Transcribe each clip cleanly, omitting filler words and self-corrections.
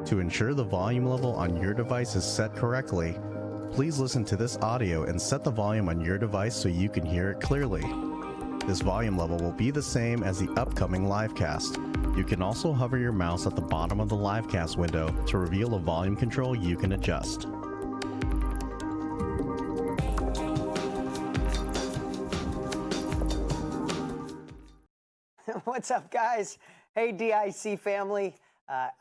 To ensure the volume level on your device is set correctly, please listen to this audio and set the volume on your device so you can hear it clearly. This volume level will be the same as the upcoming livecast. You can also hover your mouse at the bottom of the livecast window to reveal a volume control you can adjust. What's up, guys? Hey, DIC family.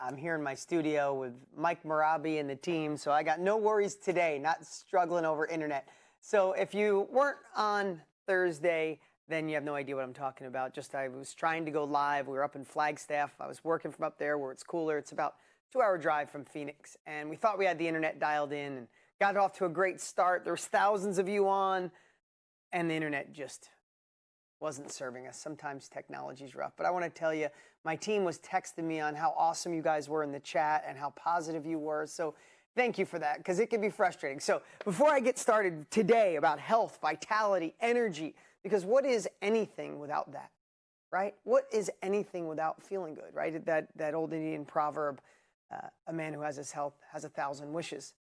I'm here in my studio with Mike Marabi and the team, so I got no worries today, not struggling over internet. So if you weren't on Thursday, then you have no idea what I'm talking about. I was trying to go live. We were up in Flagstaff. I was working from up there where it's cooler. It's about a 2-hour drive from Phoenix, and we thought we had the internet dialed in and got off to a great start. There was thousands of you on, and the internet just wasn't serving us. Sometimes technology's rough, but I want to tell you, my team was texting me on how awesome you guys were in the chat and how positive you were. So thank you for that, because it can be frustrating. So before I get started today about health, vitality, energy, because what is anything without that, right? What is anything without feeling good, right? That old Indian proverb, a man who has his health has 1,000 wishes.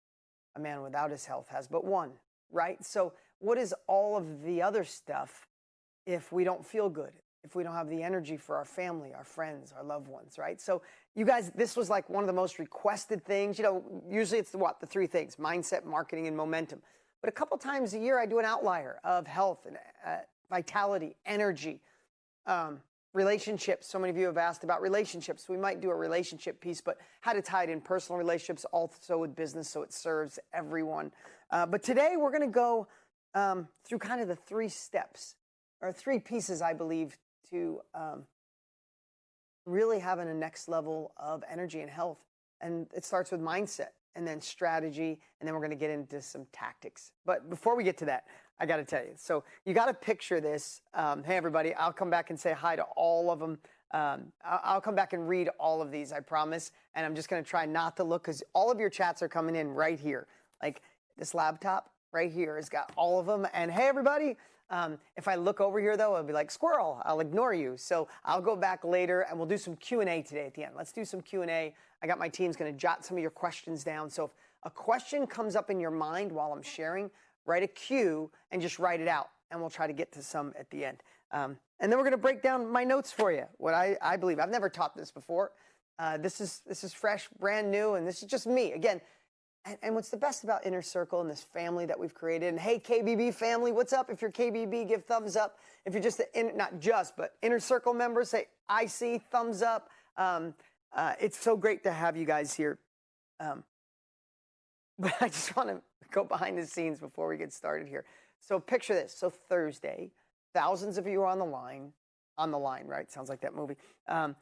A man without his health has but one, right? So what is all of the other stuff if we don't feel good, if we don't have the energy for our family, our friends, our loved ones, right? So you guys, this was like one of the most requested things. You know, usually it's the 3 things: mindset, marketing, and momentum. But a couple times a year, I do an outlier of health and vitality, energy, relationships. So many of you have asked about relationships. We might do a relationship piece, but how to tie it in personal relationships, also with business, so it serves everyone. But today we're going to go through kind of the 3 steps, or 3 pieces, I believe, to really having a next level of energy and health. And it starts with mindset, and then strategy, and then we're going to get into some tactics. But before we get to that, I got to tell you, so you got to picture this. Hey, everybody, I'll come back and say hi to all of them. I'll come back and read all of these, I promise. And I'm just going to try not to look, because all of your chats are coming in right here. Like this laptop right here has got all of them. And hey, everybody. If I look over here, though, I'll be like, squirrel, I'll ignore you. So I'll go back later, and we'll do some Q&A today at the end. Let's do some Q&A. I got my team's going to jot some of your questions down. So if a question comes up in your mind while I'm sharing, write a Q and just write it out, and we'll try to get to some at the end. And then we're going to break down my notes for you, what I believe. I've never taught this before. This is fresh, brand new, and this is just me. Again, and what's the best about Inner Circle and this family that we've created, and hey, KBB family, what's up? If you're KBB, give thumbs up. If you're just, not just, but Inner Circle members, say, I see, thumbs up. It's so great to have you guys here. But I just want to go behind the scenes before we get started here. So picture this. So Thursday, thousands of you are on the line, right? Sounds like that movie. I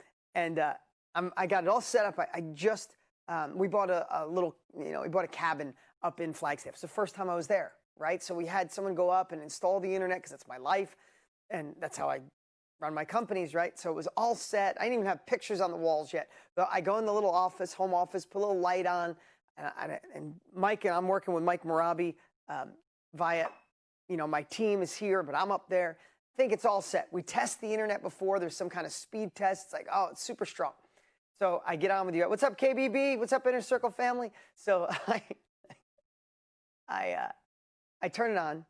got it all set up. We bought a little, we bought a cabin up in Flagstaff. It's the first time I was there, right? So we had someone go up and install the internet, because that's my life, and that's how I run my companies, right? So it was all set. I didn't even have pictures on the walls yet. But I go in the little office, home office, put a little light on, and Mike, and I'm working with Mike Marabi via, my team is here, but I'm up there. I think it's all set. We test the internet before. There's some kind of speed test. It's like, oh, it's super strong. So I get on with you. What's up, KBB? What's up, Inner Circle family? So I turn it on,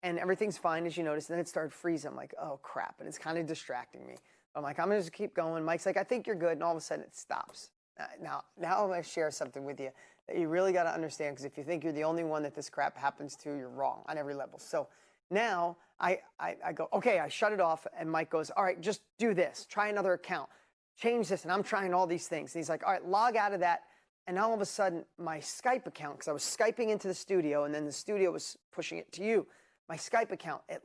and everything's fine, as you notice. And then it started freezing. I'm like, oh, crap. And it's kind of distracting me. I'm like, I'm going to just keep going. Mike's like, I think you're good. And all of a sudden, it stops. Now I'm going to share something with you that you really got to understand, because if you think you're the only one that this crap happens to, you're wrong on every level. So now I go, okay, I shut it off. And Mike goes, all right, just do this. Try another account. Change this, and I'm trying all these things. And he's like, all right, log out of that. And all of a sudden, my Skype account, because I was Skyping into the studio, and then the studio was pushing it to you, my Skype account, it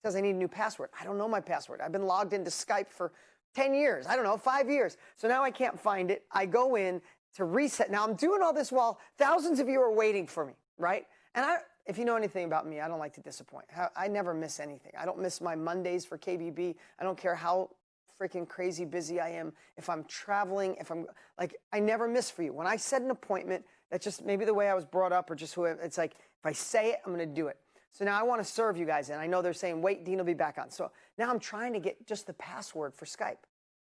says I need a new password. I don't know my password. I've been logged into Skype for 10 years. I don't know, 5 years. So now I can't find it. I go in to reset. Now I'm doing all this while thousands of you are waiting for me, right? And if you know anything about me, I don't like to disappoint. I never miss anything. I don't miss my Mondays for KBB. I don't care how freaking crazy busy I am. If I'm traveling, if I'm like, I never miss for you. When I set an appointment, that's just maybe the way I was brought up or just who it's like, if I say it, I'm going to do it. So now I want to serve you guys. And I know they're saying, wait, Dean will be back on. So now I'm trying to get just the password for Skype,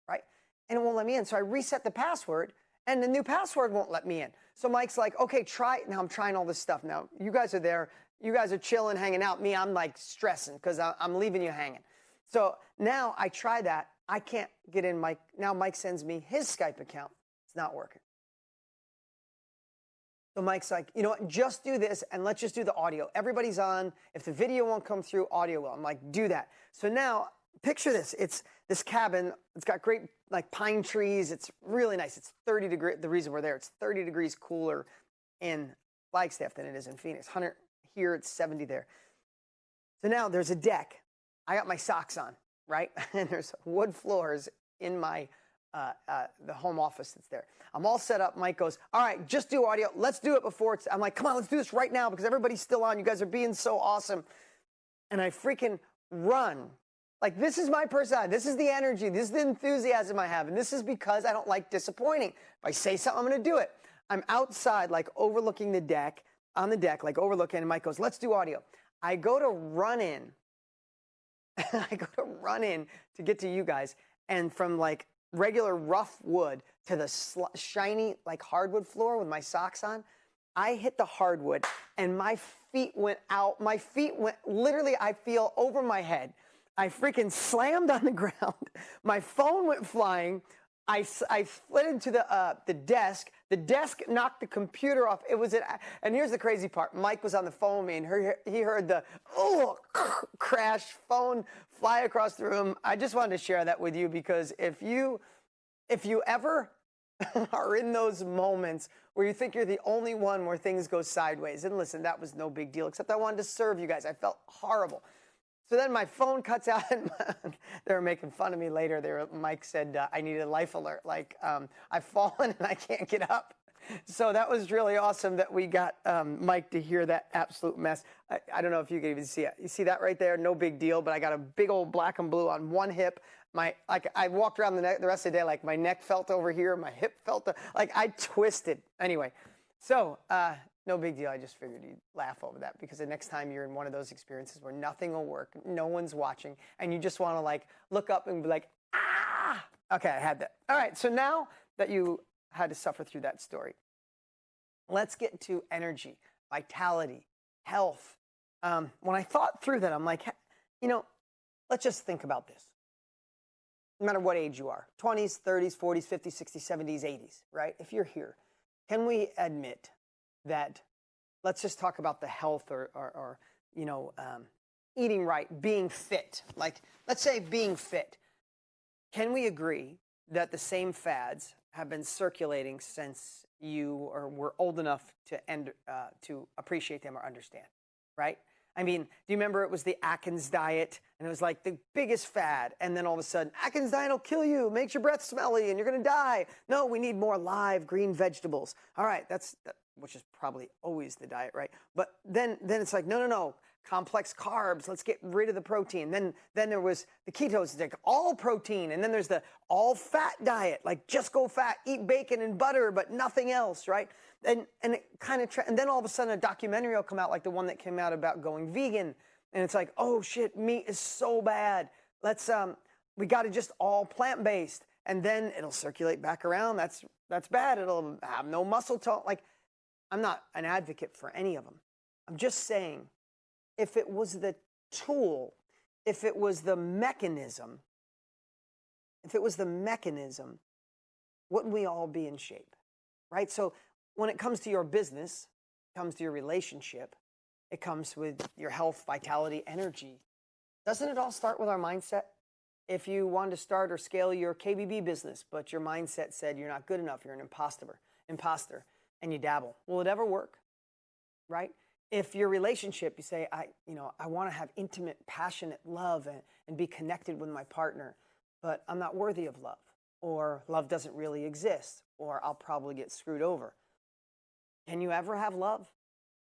right? And it won't let me in. So I reset the password and the new password won't let me in. So Mike's like, okay, try it. Now I'm trying all this stuff. Now you guys are there. You guys are chilling, hanging out. Me, I'm like stressing because I'm leaving you hanging. So now I try that. I can't get in Mike. Now Mike sends me his Skype account. It's not working. So Mike's like, you know what, just do this and let's just do the audio. Everybody's on. If the video won't come through, audio will. I'm like, do that. So now picture this. It's this cabin. It's got great like pine trees. It's really nice. It's 30 degrees. The reason we're there, it's 30 degrees cooler in Flagstaff than it is in Phoenix. 100 here, it's 70 there. So now there's a deck. I got my socks on, right? And there's wood floors in my the home office that's there. I'm all set up. Mike goes, all right, just do audio. Let's do it before it's, I'm like, come on, let's do this right now because everybody's still on. You guys are being so awesome. And I freaking run. Like, this is my personality. This is the energy. This is the enthusiasm I have. And this is because I don't like disappointing. If I say something, I'm going to do it. I'm outside, like overlooking the deck, on the deck, like overlooking. And Mike goes, let's do audio. I go to run in. I go to run in to get to you guys. And from like regular rough wood to the shiny like hardwood floor with my socks on, I hit the hardwood and my feet went out. My feet went literally, I feel over my head. I freaking slammed on the ground. My phone went flying. I slid into the desk. The desk knocked the computer off. It was and here's the crazy part. Mike was on the phone with me, and he heard the crash, phone fly across the room. I just wanted to share that with you because if you ever are in those moments where you think you're the only one where things go sideways, and listen, that was no big deal, except I wanted to serve you guys. I felt horrible. So then my phone cuts out, and they were making fun of me later. Mike said I needed a life alert, like I've fallen and I can't get up. So that was really awesome that we got Mike to hear that absolute mess. I don't know if you can even see it. You see that right there? No big deal, but I got a big old black and blue on one hip. I walked around the rest of the day like my neck felt over here, my hip felt like I twisted. Anyway, so no big deal. I just figured you'd laugh over that because the next time you're in one of those experiences where nothing will work, no one's watching, and you just want to like look up and be like, ah, okay, I had that. All right, so now that you had to suffer through that story, let's get to energy, vitality, health. When I thought through that, I'm like, you know, let's just think about this. No matter what age you are, 20s, 30s, 40s, 50s, 60s, 70s, 80s, right? If you're here, can we admit that, let's just talk about the health or you know, eating right, being fit. Like, let's say being fit. Can we agree that the same fads have been circulating since you were old enough to appreciate them or understand, right? I mean, do you remember it was the Atkins diet, and it was like the biggest fad, and then all of a sudden, Atkins diet will kill you, makes your breath smelly, and you're going to die. No, we need more live green vegetables. All right, which is probably always the diet, right? But then it's like, no, complex carbs, let's get rid of the protein. Then there was the ketos, like all protein, and then there's the all fat diet, like just go fat, eat bacon and butter, but nothing else, right? And it kind of, and then all of a sudden a documentary will come out like the one that came out about going vegan, and it's like, oh shit, meat is so bad. We got to just all plant-based, and then it'll circulate back around. That's bad. It'll have no muscle tone. Like, I'm not an advocate for any of them. I'm just saying, if it was the tool, if it was the mechanism, wouldn't we all be in shape, right? So when it comes to your business, it comes to your relationship, it comes with your health, vitality, energy. Doesn't it all start with our mindset? If you wanted to start or scale your KBB business, but your mindset said you're not good enough, you're an imposter, and you dabble, will it ever work, right? If your relationship, you say, I want to have intimate, passionate love and be connected with my partner, but I'm not worthy of love, or love doesn't really exist, or I'll probably get screwed over. Can you ever have love?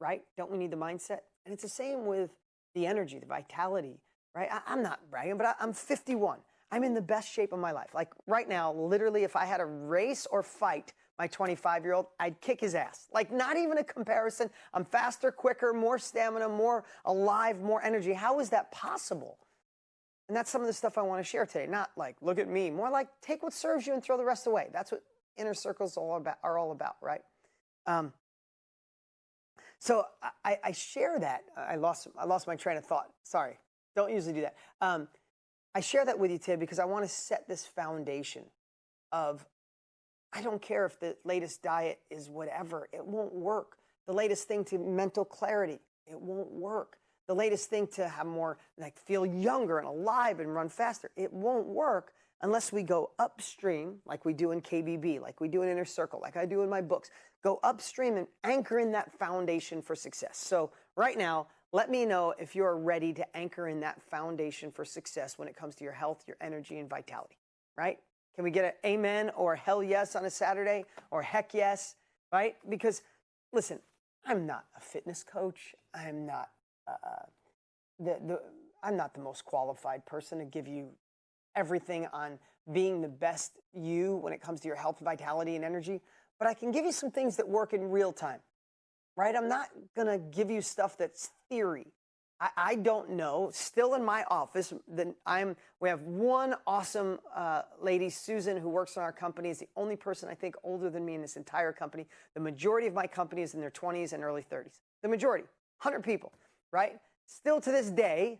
Right? Don't we need the mindset? And it's the same with the energy, the vitality, right? I'm not bragging, but I'm 51. I'm in the best shape of my life. Like right now, literally, if I had a race or fight my 25-year-old, I'd kick his ass. Like not even a comparison. I'm faster, quicker, more stamina, more alive, more energy. How is that possible? And that's some of the stuff I want to share today. Not like, look at me. More like, take what serves you and throw the rest away. That's what inner circles are all about, right? So I share that. I lost my train of thought. Sorry. Don't usually do that. I share that with you today because I want to set this foundation of, I don't care if the latest diet is whatever, it won't work. The latest thing to mental clarity, it won't work. The latest thing to have more, like feel younger and alive and run faster, it won't work unless we go upstream, like we do in KBB, like we do in Inner Circle, like I do in my books. Go upstream and anchor in that foundation for success. So right now, let me know if you're ready to anchor in that foundation for success when it comes to your health, your energy, and vitality, right? Can we get an amen or hell yes on a Saturday or heck yes, right? Because listen, I'm not a fitness coach. I'm not I'm not the most qualified person to give you everything on being the best you when it comes to your health, vitality, and energy. But I can give you some things that work in real time, right? I'm not going to give you stuff that's theory. I don't know. Still in my office, we have one awesome lady, Susan, who works in our company, is the only person I think older than me in this entire company. The majority of my company is in their 20s and early 30s. The majority, 100 people, right? Still to this day,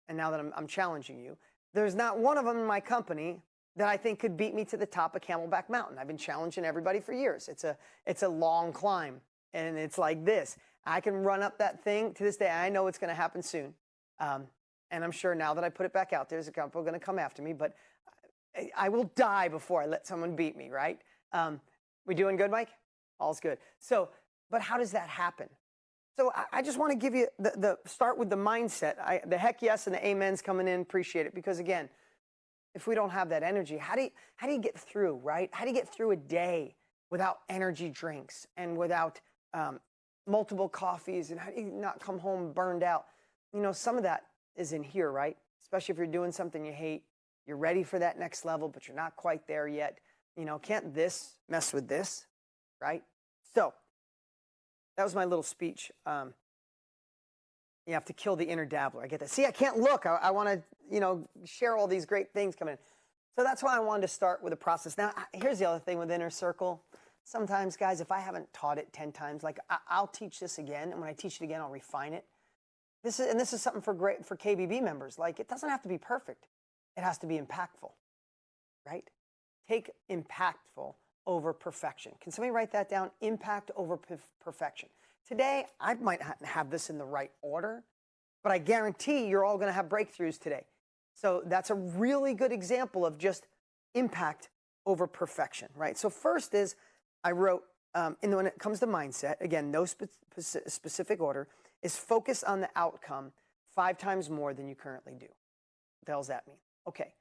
and now that I'm challenging you, there's not one of them in my company that I think could beat me to the top of Camelback Mountain. I've been challenging everybody for years. It's a long climb, and it's like this. I can run up that thing to this day. I know it's going to happen soon. And I'm sure now that I put it back out, there's a couple going to come after me, but I will die before I let someone beat me, right? We doing good, Mike? All's good. So, but how does that happen? So I just want to give you start with the mindset. The heck yes and the amens coming in, appreciate it. Because again, if we don't have that energy, how do you get through, right? How do you get through a day without energy drinks and without multiple coffees, and how do you not come home burned out? You know, some of that is in here, right? Especially if you're doing something you hate, you're ready for that next level, but you're not quite there yet. You know, can't this mess with this, right? So that was my little speech. You have to kill the inner dabbler. I get that. See, I can't look. I want to, share all these great things coming in. So that's why I wanted to start with a process. Now, here's the other thing with Inner Circle. Sometimes, guys, if I haven't taught it 10 times, like I'll teach this again, and when I teach it again, I'll refine it. This is something for KBB members. Like, it doesn't have to be perfect. It has to be impactful, right? Take impactful over perfection. Can somebody write that down? Impact over perfection. Today, I might have this in the right order, but I guarantee you're all going to have breakthroughs today. So that's a really good example of just impact over perfection, right? So first is, I wrote, when it comes to mindset, again, no specific order, is focus on the outcome 5 times more than you currently do. What the hell does that mean? Okay,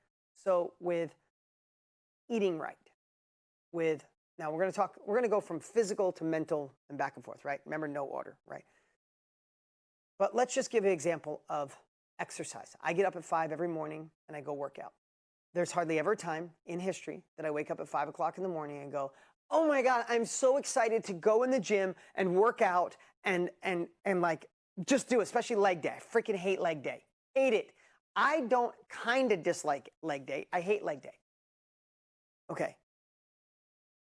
so with eating right, now we're going to go from physical to mental and back and forth, right? Remember, no order, right? But let's just give an example of exercise. I get up at 5 every morning and I go work out. There's hardly ever a time in history that I wake up at 5 o'clock in the morning and go, oh my God, I'm so excited to go in the gym and work out and like just do it, especially leg day. I freaking hate leg day. Hate it. I don't kind of dislike leg day. I hate leg day. Okay.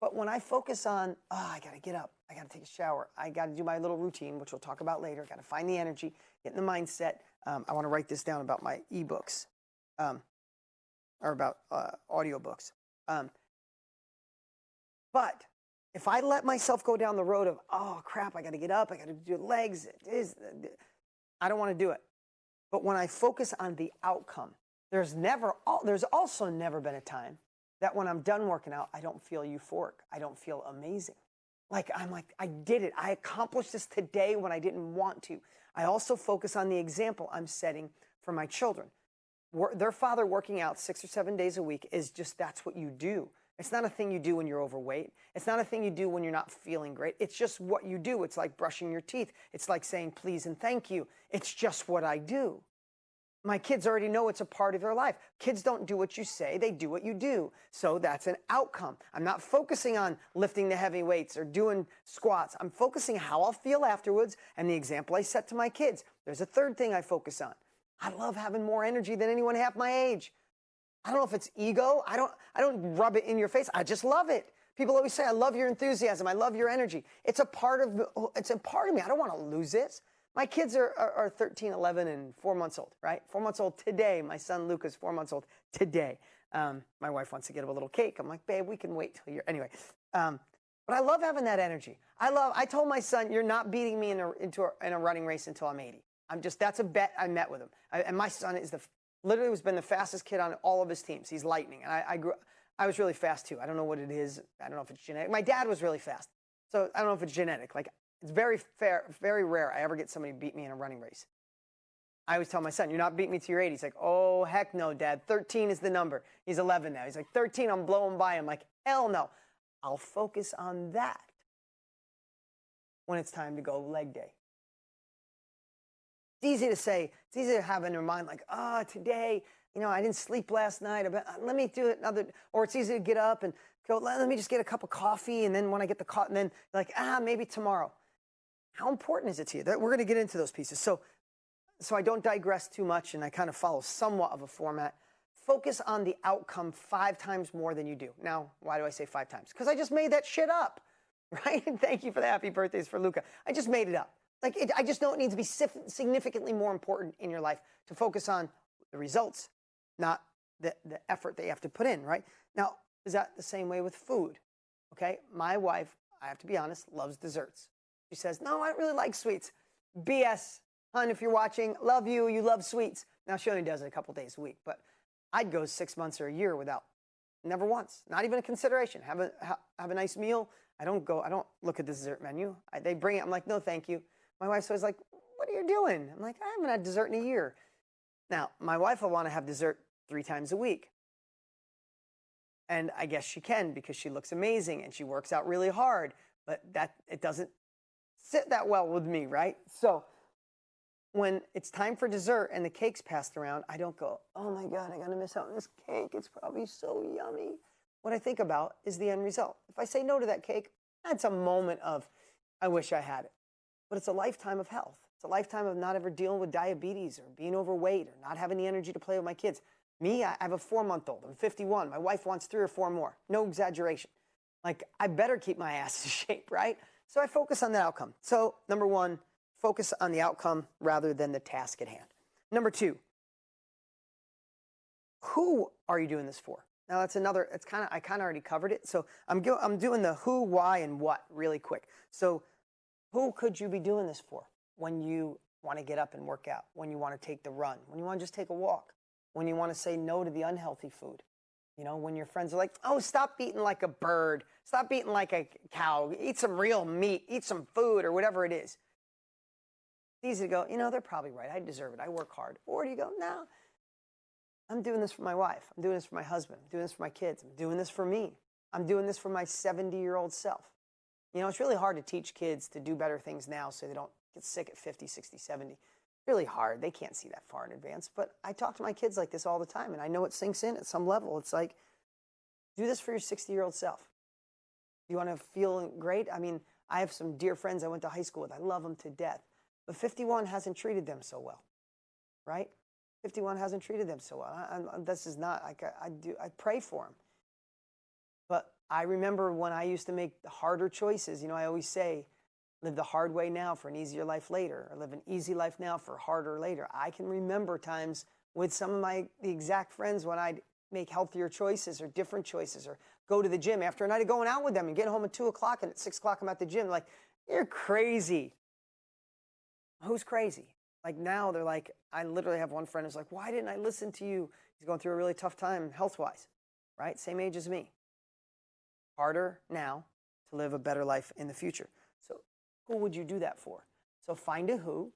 But when I focus on, I got to get up. I got to take a shower. I got to do my little routine, which we'll talk about later. Got to find the energy, get in the mindset. I want to write this down about my ebooks or about audiobooks. But if I let myself go down the road of, oh, crap, I got to get up, I got to do legs, I don't want to do it. But when I focus on the outcome, there's also never been a time that when I'm done working out, I don't feel euphoric. I don't feel amazing. I'm like, I did it. I accomplished this today when I didn't want to. I also focus on the example I'm setting for my children. Their father working out 6 or 7 days a week is just, that's what you do. It's not a thing you do when you're overweight. It's not a thing you do when you're not feeling great. It's just what you do. It's like brushing your teeth. It's like saying please and thank you. It's just what I do. My kids already know it's a part of their life. Kids don't do what you say, they do what you do. So that's an outcome. I'm not focusing on lifting the heavy weights or doing squats. I'm focusing how I'll feel afterwards and the example I set to my kids. There's a third thing I focus on. I love having more energy than anyone half my age. I don't know if it's ego. I don't rub it in your face. I just love it. People always say, I love your enthusiasm. I love your energy. It's a part of me. I don't want to lose this. My kids are 13, 11, and 4 months old, right? 4 months old today. My son, Luke, is 4 months old today. My wife wants to get him a little cake. I'm like, babe, we can wait till you're, anyway. But I love having that energy. I told my son, you're not beating me in a running race until I'm 80. That's a bet I met with him. And my son is literally has been the fastest kid on all of his teams. He's lightning. And I was really fast too. I don't know what it is. I don't know if it's genetic. My dad was really fast. So I don't know if it's genetic. It's very rare I ever get somebody beat me in a running race. I always tell my son, you're not beating me to your 80. He's like, oh, heck no, Dad. 13 is the number. He's 11 now. He's like, 13, I'm blowing by him. Like, hell no. I'll focus on that when it's time to go leg day. It's easy to say. It's easy to have in your mind like, today, I didn't sleep last night. Let me do it another. Or it's easy to get up and go, let me just get a cup of coffee. And then when I get the coffee, and then like, maybe tomorrow. How important is it to you? We're going to get into those pieces. So I don't digress too much, and I kind of follow somewhat of a format. Focus on the outcome 5 times more than you do. Now, why do I say 5 times? Because I just made that shit up, right? And thank you for the happy birthdays for Luca. I just made it up. I just know it needs to be significantly more important in your life to focus on the results, not the effort that you have to put in, right? Now, is that the same way with food? Okay, my wife, I have to be honest, loves desserts. She says, no, I don't really like sweets. BS. Hon, if you're watching, love you. You love sweets. Now, she only does it a couple days a week, but I'd go 6 months or a year without, never once, not even a consideration. Have a nice meal. I don't look at the dessert menu. They bring it. I'm like, no, thank you. My wife's always like, what are you doing? I'm like, I haven't had dessert in a year. Now, my wife will want to have dessert 3 times a week. And I guess she can because she looks amazing and she works out really hard, but it doesn't sit that well with me, right? So when it's time for dessert and the cake's passed around, I don't go, oh my God, I'm going to miss out on this cake. It's probably so yummy. What I think about is the end result. If I say no to that cake, that's a moment of, I wish I had it. But it's a lifetime of health. It's a lifetime of not ever dealing with diabetes or being overweight or not having the energy to play with my kids. Me, I have a 4-month-old. I'm 51. My wife wants 3 or 4 more. No exaggeration. I better keep my ass in shape, right? So I focus on the outcome. So number 1, focus on the outcome rather than the task at hand. Number 2, who are you doing this for? Now that's another, I kind of already covered it. So I'm doing the who, why, and what really quick. So who could you be doing this for when you want to get up and work out, when you want to take the run, when you want to just take a walk, when you want to say no to the unhealthy food? When your friends are like, oh, stop eating like a bird, stop eating like a cow, eat some real meat, eat some food or whatever it is. It's easy to go, they're probably right. I deserve it. I work hard. Or do you go, no, I'm doing this for my wife. I'm doing this for my husband. I'm doing this for my kids. I'm doing this for me. I'm doing this for my 70-year-old self. It's really hard to teach kids to do better things now so they don't get sick at 50, 60, 70. It's really hard. They can't see that far in advance. But I talk to my kids like this all the time, and I know it sinks in at some level. It's like, do this for your 60-year-old self. You want to feel great? I mean, I have some dear friends I went to high school with. I love them to death. But 51 hasn't treated them so well, right? 51 hasn't treated them so well. This is not, I pray for them. But I remember when I used to make the harder choices, I always say, live the hard way now for an easier life later, or live an easy life now for harder later. I can remember times with some of the exact friends when I'd make healthier choices or different choices or go to the gym after a night of going out with them and get home at 2 o'clock and at 6 o'clock I'm at the gym. Like, you're crazy. Who's crazy? Now they're like, I literally have one friend who's like, why didn't I listen to you? He's going through a really tough time health-wise, right? Same age as me. Harder now to live a better life in the future. So who would you do that for? So find a who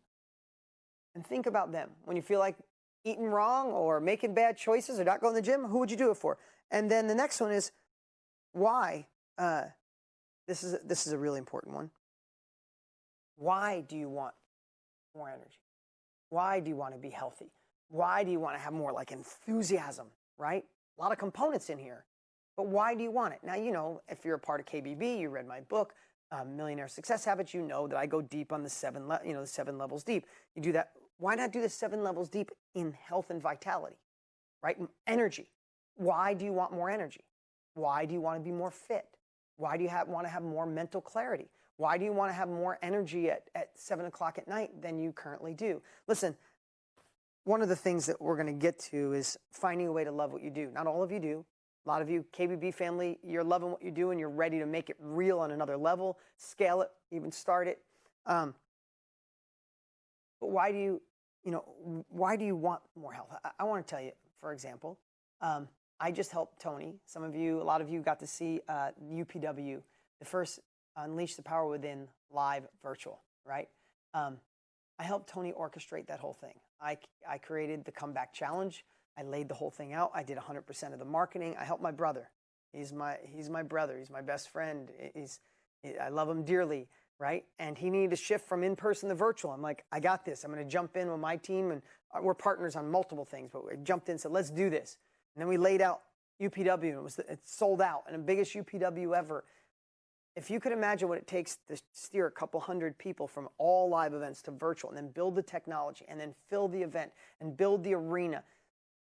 and think about them. When you feel like eating wrong or making bad choices or not going to the gym, who would you do it for? And then the next one is why. This is a really important one. Why do you want more energy? Why do you want to be healthy? Why do you want to have more like enthusiasm, right? A lot of components in here. But why do you want it? Now, you know, if you're a part of KBB, you read my book, Millionaire Success Habits, you know that I go deep on the seven levels deep. You do that. Why not do the 7 levels deep in health and vitality, right? Energy. Why do you want more energy? Why do you want to be more fit? Why do you want to have more mental clarity? Why do you want to have more energy at 7 o'clock at night than you currently do? Listen, one of the things that we're going to get to is finding a way to love what you do. Not all of you do. A lot of you, KBB family, you're loving what you do and you're ready to make it real on another level, scale it, even start it. But why do you want more health? I want to tell you, for example, I just helped Tony. A lot of you got to see UPW, the first Unleash the Power Within live virtual, right? I helped Tony orchestrate that whole thing. I created the Comeback Challenge. I laid the whole thing out. I did 100% of the marketing. I helped my brother. He's my brother. He's my best friend. I love him dearly, right? And he needed to shift from in-person to virtual. I'm like, I got this. I'm going to jump in with my team, and we're partners on multiple things, but we jumped in and said, let's do this. And then we laid out UPW, and it sold out, and the biggest UPW ever. If you could imagine what it takes to steer a couple hundred people from all live events to virtual, and then build the technology, and then fill the event, and build the arena.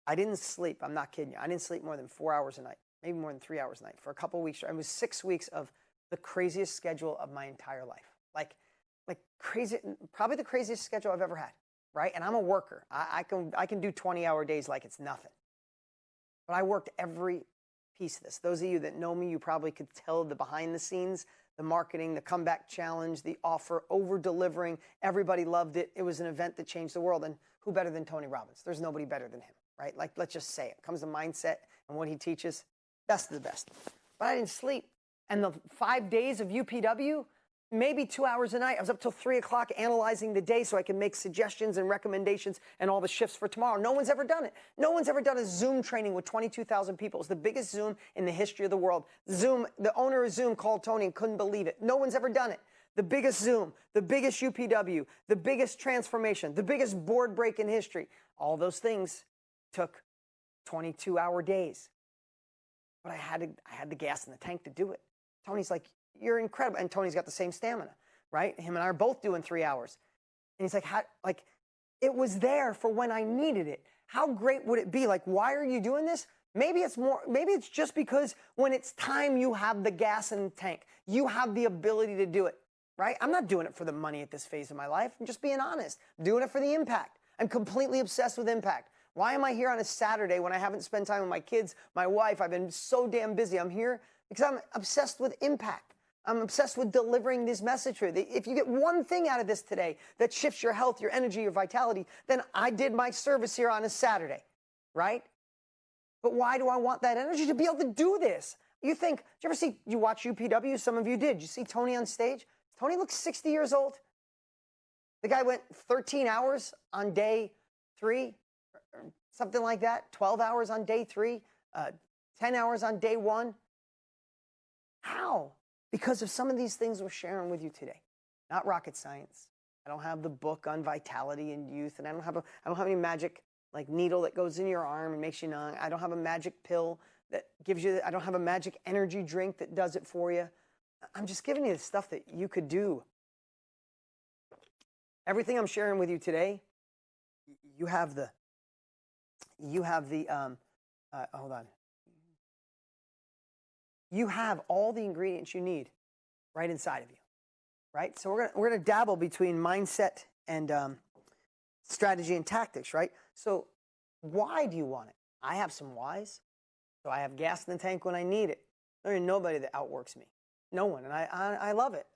I didn't sleep. I'm not kidding you. I didn't sleep more than 4 hours a night, maybe more than 3 hours a night for a couple of weeks. It was 6 weeks of the craziest schedule of my entire life. Like crazy, probably the craziest schedule I've ever had, right? And I'm a worker. I can do 20-hour days like it's nothing. But I worked every piece of this. Those of you that know me, you probably could tell the behind the scenes, the marketing, the Comeback Challenge, the offer, over-delivering. Everybody loved it. It was an event that changed the world. And who better than Tony Robbins? There's nobody better than him, right? Like, let's just say it. Comes to mindset and what he teaches, best of the best. But I didn't sleep. And the 5 days of UPW, maybe 2 hours a night. I was up till 3 o'clock analyzing the day so I can make suggestions and recommendations and all the shifts for tomorrow. No one's ever done it. No one's ever done a Zoom training with 22,000 people. It's the biggest Zoom in the history of the world. Zoom, the owner of Zoom called Tony and couldn't believe it. No one's ever done it. The biggest Zoom, the biggest UPW, the biggest transformation, the biggest board break in history. All those things took 22-hour days. But I had the gas in the tank to do it. Tony's like, you're incredible. And Tony's got the same stamina, right? Him and I are both doing 3 hours. And he's like, it was there for when I needed it. How great would it be? Like, why are you doing this? Maybe it's just because when it's time, you have the gas in the tank. You have the ability to do it, right? I'm not doing it for the money at this phase of my life. I'm just being honest. I'm doing it for the impact. I'm completely obsessed with impact. Why am I here on a Saturday when I haven't spent time with my kids, my wife? I've been so damn busy. I'm here because I'm obsessed with impact. I'm obsessed with delivering this message for you. If you get one thing out of this today that shifts your health, your energy, your vitality, then I did my service here on a Saturday, right? But why do I want that energy? To be able to do this. You watch UPW? Some of you did. You see Tony on stage? Tony looks 60 years old. The guy went 13 hours on day 3, or something like that, 12 hours on day 3, 10 hours on day 1. How? Because of some of these things we're sharing with you today. Not rocket science. I don't have the book on vitality and youth, and I don't have any magic like needle that goes in your arm and makes you numb. I don't have a magic pill that gives you, I don't have a magic energy drink that does it for you. I'm just giving you the stuff that you could do. Everything I'm sharing with you today, you have the hold on. You have all the ingredients you need right inside of you, right? So we're gonna dabble between mindset and strategy and tactics, right? So why do you want it? I have some whys. So I have gas in the tank when I need it. There ain't nobody that outworks me. No one, and I love it.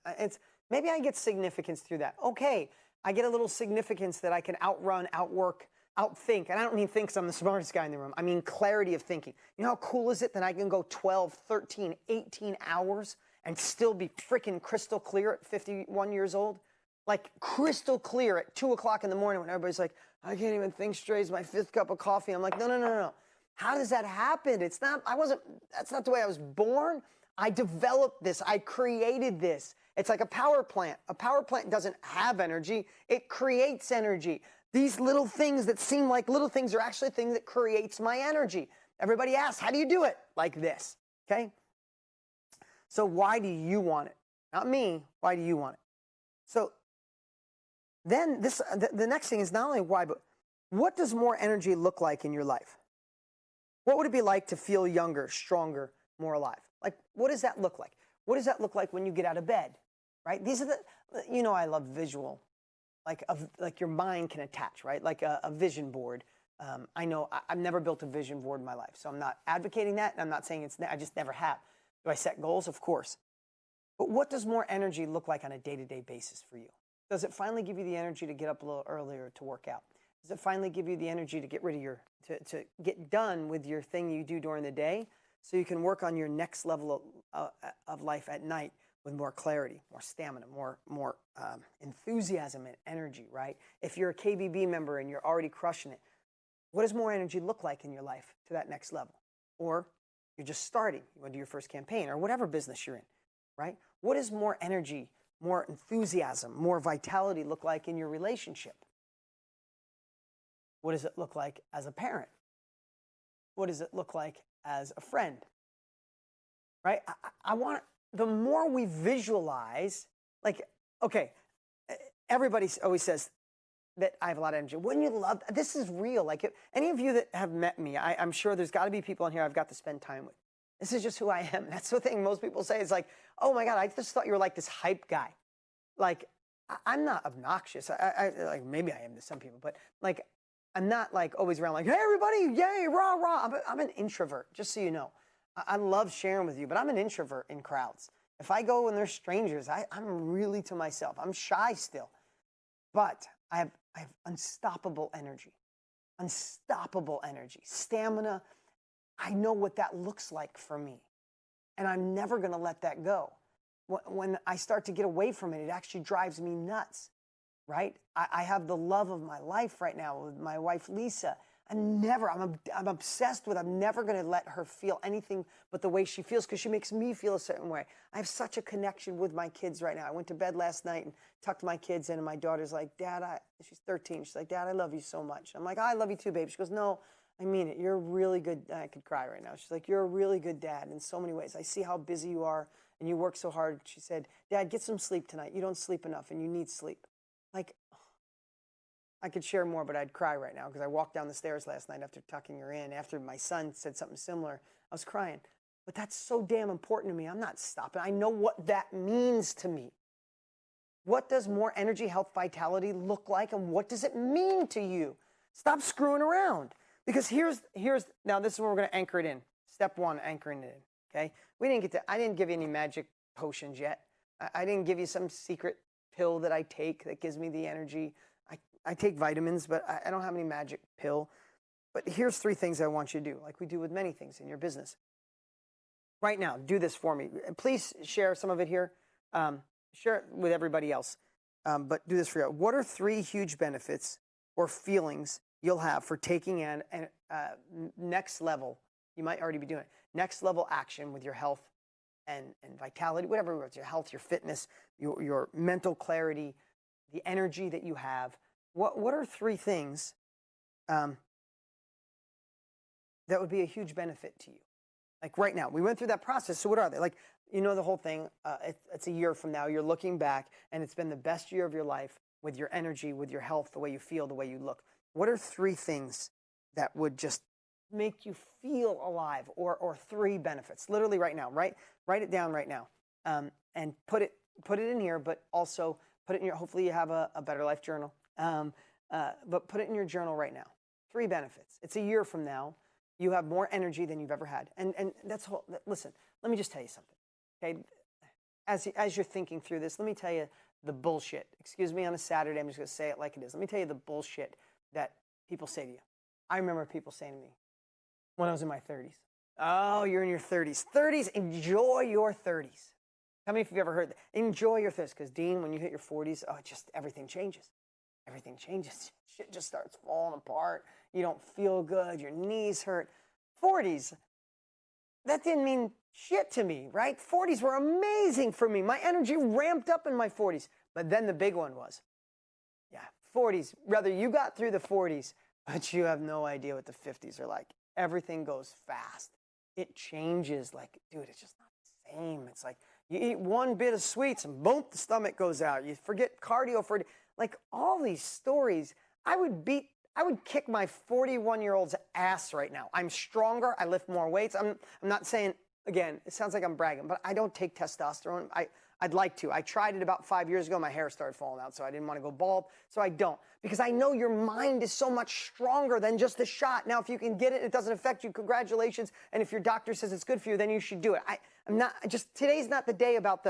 Maybe I get significance through that. Okay, I get a little significance that I can outrun, outwork, outthink. And I don't mean think because I'm the smartest guy in the room. I mean clarity of thinking. You know how cool is it that I can go 12, 13, 18 hours and still be freaking crystal clear at 51 years old? Like crystal clear at 2 o'clock in the morning when everybody's like, I can't even think straight. It's my 5th cup of coffee. I'm like, no, no, no, no. How does that happen? That's not the way I was born. I developed this. I created this. It's like a power plant. A power plant doesn't have energy. It creates energy. These little things that seem like little things are actually a thing that creates my energy. Everybody asks, how do you do it? Like this, okay? So why do you want it? Not me. Why do you want it? So then the next thing is not only why, but what does more energy look like in your life? What would it be like to feel younger, stronger, more alive? Like, what does that look like? What does that look like when you get out of bed, right? These are I love visual, like your mind can attach, right? Like a vision board. I know I've never built a vision board in my life, so I'm not advocating that, and I'm not saying I just never have. Do I set goals? Of course. But what does more energy look like on a day-to-day basis for you? Does it finally give you the energy to get up a little earlier to work out? Does it finally give you the energy to get rid of to get done with your thing you do during the day so you can work on your next level of life at night with more clarity, more stamina, more enthusiasm and energy, right? If you're a KBB member and you're already crushing it, what does more energy look like in your life to that next level? Or you're just starting, you want to do your first campaign or whatever business you're in, right? What does more energy, more enthusiasm, more vitality look like in your relationship? What does it look like as a parent? What does it look like as a friend? Right? I want, the more we visualize, like, okay, everybody always says that I have a lot of energy. Wouldn't you love, this is real. Like, if any of you that have met me, I'm sure there's got to be people in here I've got to spend time with. This is just who I am. That's the thing most people say. It's like, oh my God, I just thought you were like this hype guy. Like, I'm not obnoxious. Like, maybe I am to some people, but like, I'm not like always around like, hey, everybody, yay, rah, rah. I'm an introvert, just so you know. I love sharing with you, but I'm an introvert in crowds. If I go and there's strangers, I'm really to myself. I'm shy still. But I have unstoppable energy, stamina. I know what that looks like for me. And I'm never going to let that go. When I start to get away from it, it actually drives me nuts. Right? I have the love of my life right now with my wife, Lisa. I'm obsessed with, I'm never going to let her feel anything but the way she feels because she makes me feel a certain way. I have such a connection with my kids right now. I went to bed last night and tucked my kids in, and my daughter's like, Dad, she's 13. She's like, Dad, I love you so much. I'm like, I love you too, babe. She goes, no, I mean it. You're a really good, I could cry right now. She's like, you're a really good dad in so many ways. I see how busy you are and you work so hard. She said, Dad, get some sleep tonight. You don't sleep enough and you need sleep. Like, I could share more, but I'd cry right now because I walked down the stairs last night after tucking her in. After my son said something similar, I was crying. But that's so damn important to me. I'm not stopping. I know what that means to me. What does more energy, health, vitality look like, and what does it mean to you? Stop screwing around. Because now this is where we're going to anchor it in. Step 1, anchoring it in, okay? I didn't give you any magic potions yet. I didn't give you some secret pill that I take that gives me the energy. I take vitamins, but I don't have any magic pill. But here's 3 things I want you to do, like we do with many things in your business. Right now, do this for me. Please share some of it here. Share it with everybody else. But do this for you. What are 3 huge benefits or feelings you'll have for taking an next level? You might already be doing it. Next level action with your health and vitality, whatever, it's your health, your fitness, your mental clarity, the energy that you have. What are 3 things that would be a huge benefit to you? Like right now, we went through that process. So what are they? Like, you know, the whole thing, it's a year from now. You're looking back, and it's been the best year of your life with your energy, with your health, the way you feel, the way you look. What are 3 things that would just make you feel alive, or 3 benefits? Literally right now, write it down right now, and put it in here, but also put it in your, hopefully you have a Better Life journal. But put it in your journal right now. 3 benefits. It's a year from now. You have more energy than you've ever had. And that's whole, listen, let me just tell you something. Okay? As you're thinking through this, let me tell you the bullshit. Excuse me, on a Saturday, I'm just going to say it like it is. Let me tell you the bullshit that people say to you. I remember people saying to me when I was in my 30s, oh, you're in your 30s. 30s, enjoy your 30s. How many of you have ever heard that? Enjoy your 30s, because Dean, when you hit your 40s, oh, just everything changes. Everything changes. Shit just starts falling apart. You don't feel good. Your knees hurt. 40s, that didn't mean shit to me, right? 40s were amazing for me. My energy ramped up in my 40s. But then the big one was, 40s. Rather, you got through the 40s, but you have no idea what the 50s are like. Everything goes fast. It changes. Like, dude, it's just not the same. It's like you eat one bit of sweets and boom, the stomach goes out. You forget cardio for like all these stories. I would kick my 41-year-old's ass right now. I'm stronger. I lift more weights. I'm not saying, again, it sounds like I'm bragging, but I don't take testosterone. I'd like to. I tried it about 5 years ago. My hair started falling out, so I didn't want to go bald. So I don't. Because I know your mind is so much stronger than just a shot. Now, if you can get it, it doesn't affect you, congratulations. And if your doctor says it's good for you, then you should do it. Today's not the day about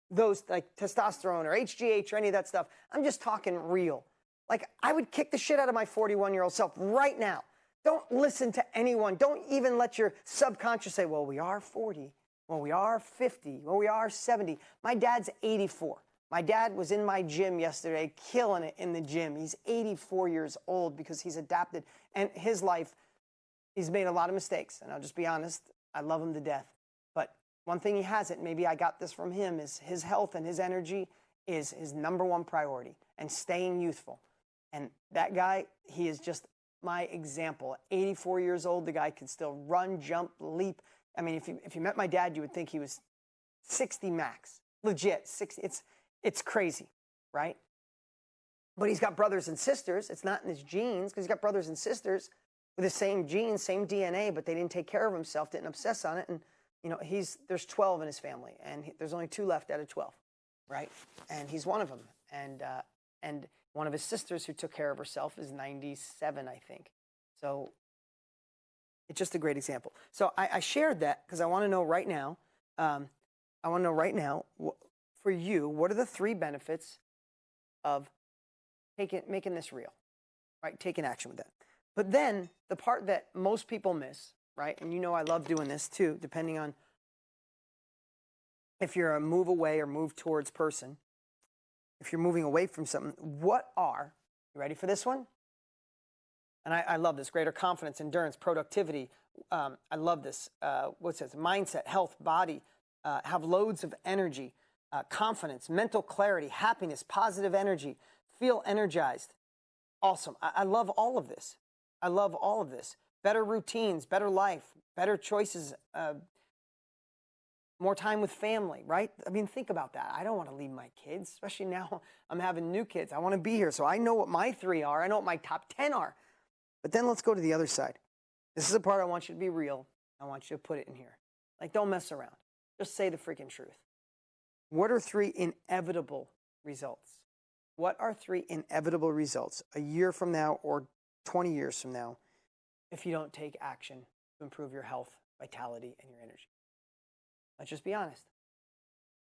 those like testosterone or HGH or any of that stuff. I'm just talking real. Like, I would kick the shit out of my 41-year-old self right now. Don't listen to anyone. Don't even let your subconscious say, well, we are 40. Well, we are 50. Well, we are 70. My dad's 84. My dad was in my gym yesterday, killing it in the gym. He's 84 years old because he's adapted. And his life, he's made a lot of mistakes. And I'll just be honest, I love him to death. But one thing he hasn't, maybe I got this from him, is his health and his energy is his number one priority, and staying youthful. And that guy, he is just my example. 84 years old, the guy can still run, jump, leap. I mean, if you met my dad, you would think he was 60 max, legit 60. It's crazy, right? But he's got brothers and sisters. It's not in his genes, because he's got brothers and sisters with the same genes, same DNA, but they didn't take care of himself, didn't obsess on it. And there's 12 in his family, and there's only 2 left out of 12, right? And he's one of them. And one of his sisters who took care of herself is 97, I think. So it's just a great example. So I shared that because I want to know right now, for you, what are the 3 benefits of making this real, right? Taking action with that. But then the part that most people miss, right? And I love doing this too, depending on if you're a move away or move towards person. If you're moving away from something, you ready for this one? And I love this: greater confidence, endurance, productivity. I love this. What's this? Mindset, health, body, have loads of energy, confidence, mental clarity, happiness, positive energy, feel energized. Awesome. I love all of this. I love all of this. Better routines, better life, better choices, more time with family, right? I mean, think about that. I don't want to leave my kids, especially now I'm having new kids. I want to be here. So I know what my 3 are. I know what my top 10 are. But then let's go to the other side. This is a part I want you to be real. I want you to put it in here. Like, don't mess around. Just say the freaking truth. What are 3 inevitable results? What are 3 inevitable results a year from now or 20 years from now if you don't take action to improve your health, vitality, and your energy? Let's just be honest.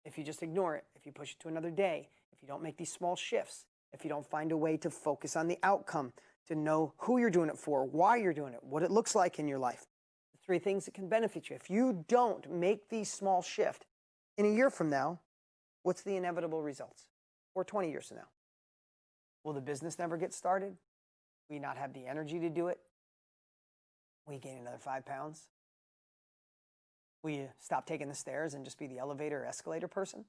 If you just ignore it, if you push it to another day, if you don't make these small shifts, if you don't find a way to focus on the outcome, to know who you're doing it for, why you're doing it, what it looks like in your life, the 3 things that can benefit you. If you don't make these small shifts, in a year from now, what's the inevitable results? Or 20 years from now? Will the business never get started? Will you not have the energy to do it? Will you gain another 5 pounds? Will you stop taking the stairs and just be the elevator or escalator person?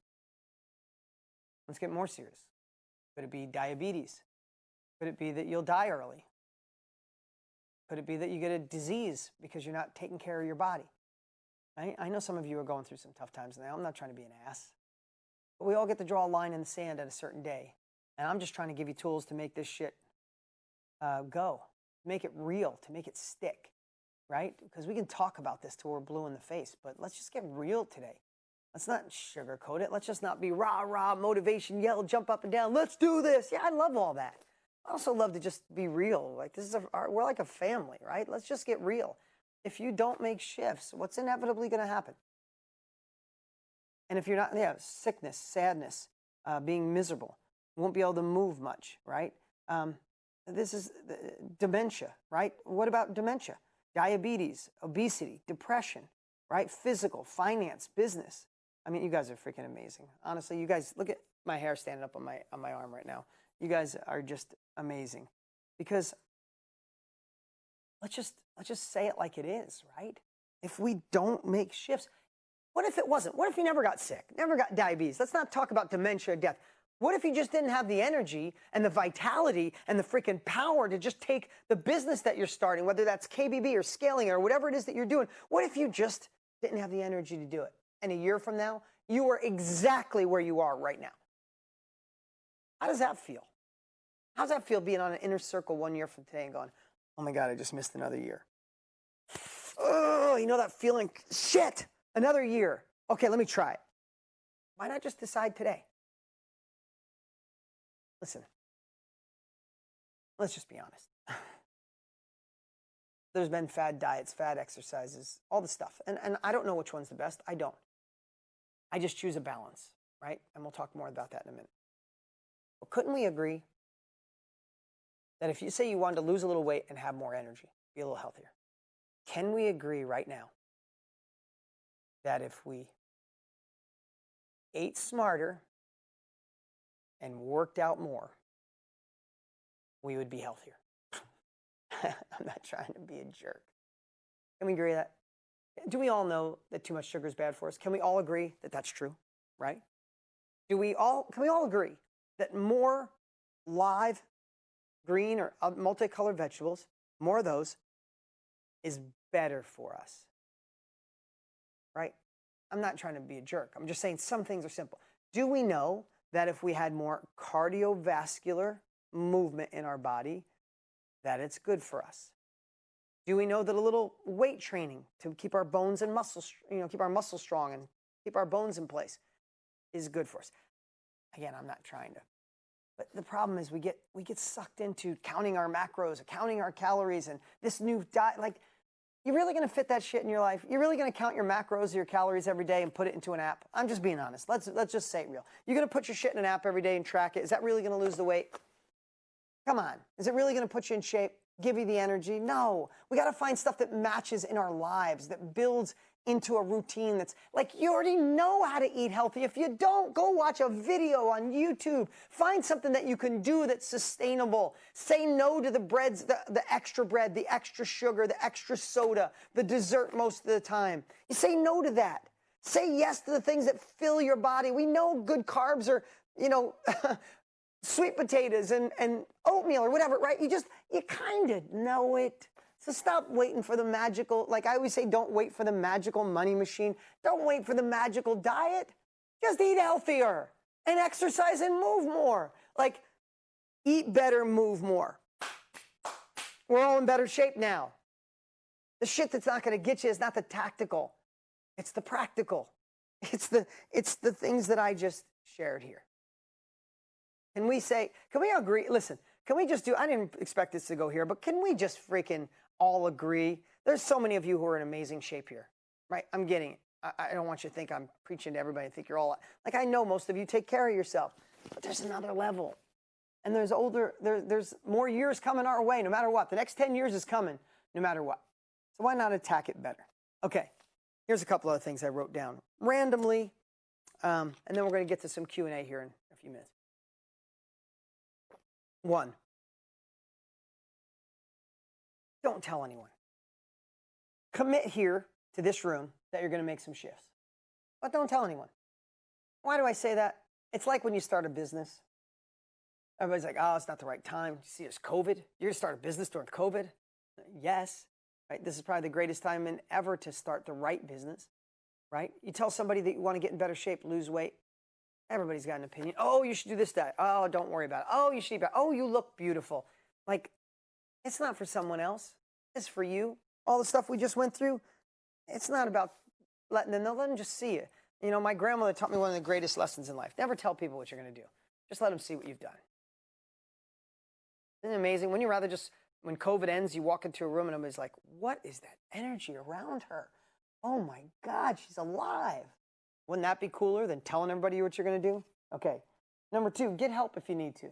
Let's get more serious. Could it be diabetes? Could it be that you'll die early? Could it be that you get a disease because you're not taking care of your body? I know some of you are going through some tough times now. I'm not trying to be an ass. But we all get to draw a line in the sand at a certain day. And I'm just trying to give you tools to make this shit go. Make it real, to make it stick, right? Because we can talk about this till we're blue in the face, but let's just get real today. Let's not sugarcoat it. Let's just not be rah, motivation, yell, jump up and down. Let's do this. Yeah, I love all that. I also love to just be real. Like, we're like a family, right? Let's just get real. If you don't make shifts, what's inevitably going to happen? And if you're not, sickness, sadness, being miserable, you won't be able to move much, right? This is dementia, right? What about dementia? Diabetes, obesity, depression, right? Physical, finance, business. I mean, you guys are freaking amazing. Honestly, you guys, look at my hair standing up on my arm right now. You guys are just amazing. Because let's just say it like it is, right? If we don't make shifts, what if it wasn't? What if you never got sick, never got diabetes? Let's not talk about dementia or death. What if you just didn't have the energy and the vitality and the freaking power to just take the business that you're starting, whether that's KBB or scaling or whatever it is that you're doing? What if you just didn't have the energy to do it? And a year from now, you are exactly where you are right now. How does that feel? How does that feel being on an inner circle 1 year from today and going, oh my God, I just missed another year? Oh, you know that feeling? Shit, another year. Okay, let me try it. Why not just decide today? Listen, let's just be honest. There's been fad diets, fad exercises, all the stuff. And I don't know which one's the best. I don't. I just choose a balance, right? And we'll talk more about that in a minute. But couldn't we agree that if you say you wanted to lose a little weight and have more energy, be a little healthier, can we agree right now that if we ate smarter and worked out more, we would be healthier? I'm not trying to be a jerk. Can we agree that? Do we all know that too much sugar is bad for us? Can we all agree that that's true, right? Can we all agree that more live green or multicolored vegetables, more of those, is better for us, right? I'm not trying to be a jerk. I'm just saying some things are simple. Do we know that if we had more cardiovascular movement in our body, that it's good for us? Do we know that a little weight training to keep our bones and muscles, keep our muscles strong and keep our bones in place is good for us? Again, I'm not trying to. But the problem is we get sucked into counting our macros, counting our calories, and this new diet. Like, you really going to fit that shit in your life? You're really going to count your macros or your calories every day and put it into an app? I'm just being honest. Let's just say it real. You're going to put your shit in an app every day and track it. Is that really going to lose the weight? Come on. Is it really going to put you in shape, give you the energy? No. We got to find stuff that matches in our lives, that builds into a routine that's like, you already know how to eat healthy. If you don't, go watch a video on YouTube. Find something that you can do that's sustainable. Say no to the breads, the extra bread, the extra sugar, the extra soda, the dessert most of the time. You say no to that. Say yes to the things that fill your body. We know good carbs are, sweet potatoes and oatmeal or whatever, right? You kind of know it. So stop waiting for the magical, like I always say, don't wait for the magical money machine. Don't wait for the magical diet. Just eat healthier and exercise and move more. Like, eat better, move more. We're all in better shape now. The shit that's not going to get you is not the tactical. It's the practical. It's the things that I just shared here. Can we agree? Listen, can we just I didn't expect this to go here, but can we just freaking all agree? There's so many of you who are in amazing shape here, right? I'm getting it. I don't want you to think I'm preaching to everybody and think you're all, like, I know most of you take care of yourself, but there's another level. And there's more years coming our way, no matter what. The next 10 years is coming, no matter what. So why not attack it better? Okay, here's a couple other things I wrote down randomly, and then we're going to get to some Q&A here in a few minutes. 1, don't tell anyone. Commit here to this room that you're going to make some shifts, but don't tell anyone. Why do I say that? It's like when you start a business. Everybody's like, oh, it's not the right time. You see, there's COVID. You're going to start a business during COVID? Yes. Right? This is probably the greatest time ever to start the right business, right? You tell somebody that you want to get in better shape, lose weight. Everybody's got an opinion. Oh, you should do this diet. Oh, don't worry about it. Oh, you should eat better. Oh, you look beautiful. Like, it's not for someone else. It's for you. All the stuff we just went through, it's not about letting them know. Let them just see it. My grandmother taught me one of the greatest lessons in life. Never tell people what you're going to do. Just let them see what you've done. Isn't it amazing? Wouldn't you rather just, when COVID ends, you walk into a room and everybody's like, what is that energy around her? Oh my God, she's alive. Wouldn't that be cooler than telling everybody what you're going to do? Okay. Number 2, get help if you need to,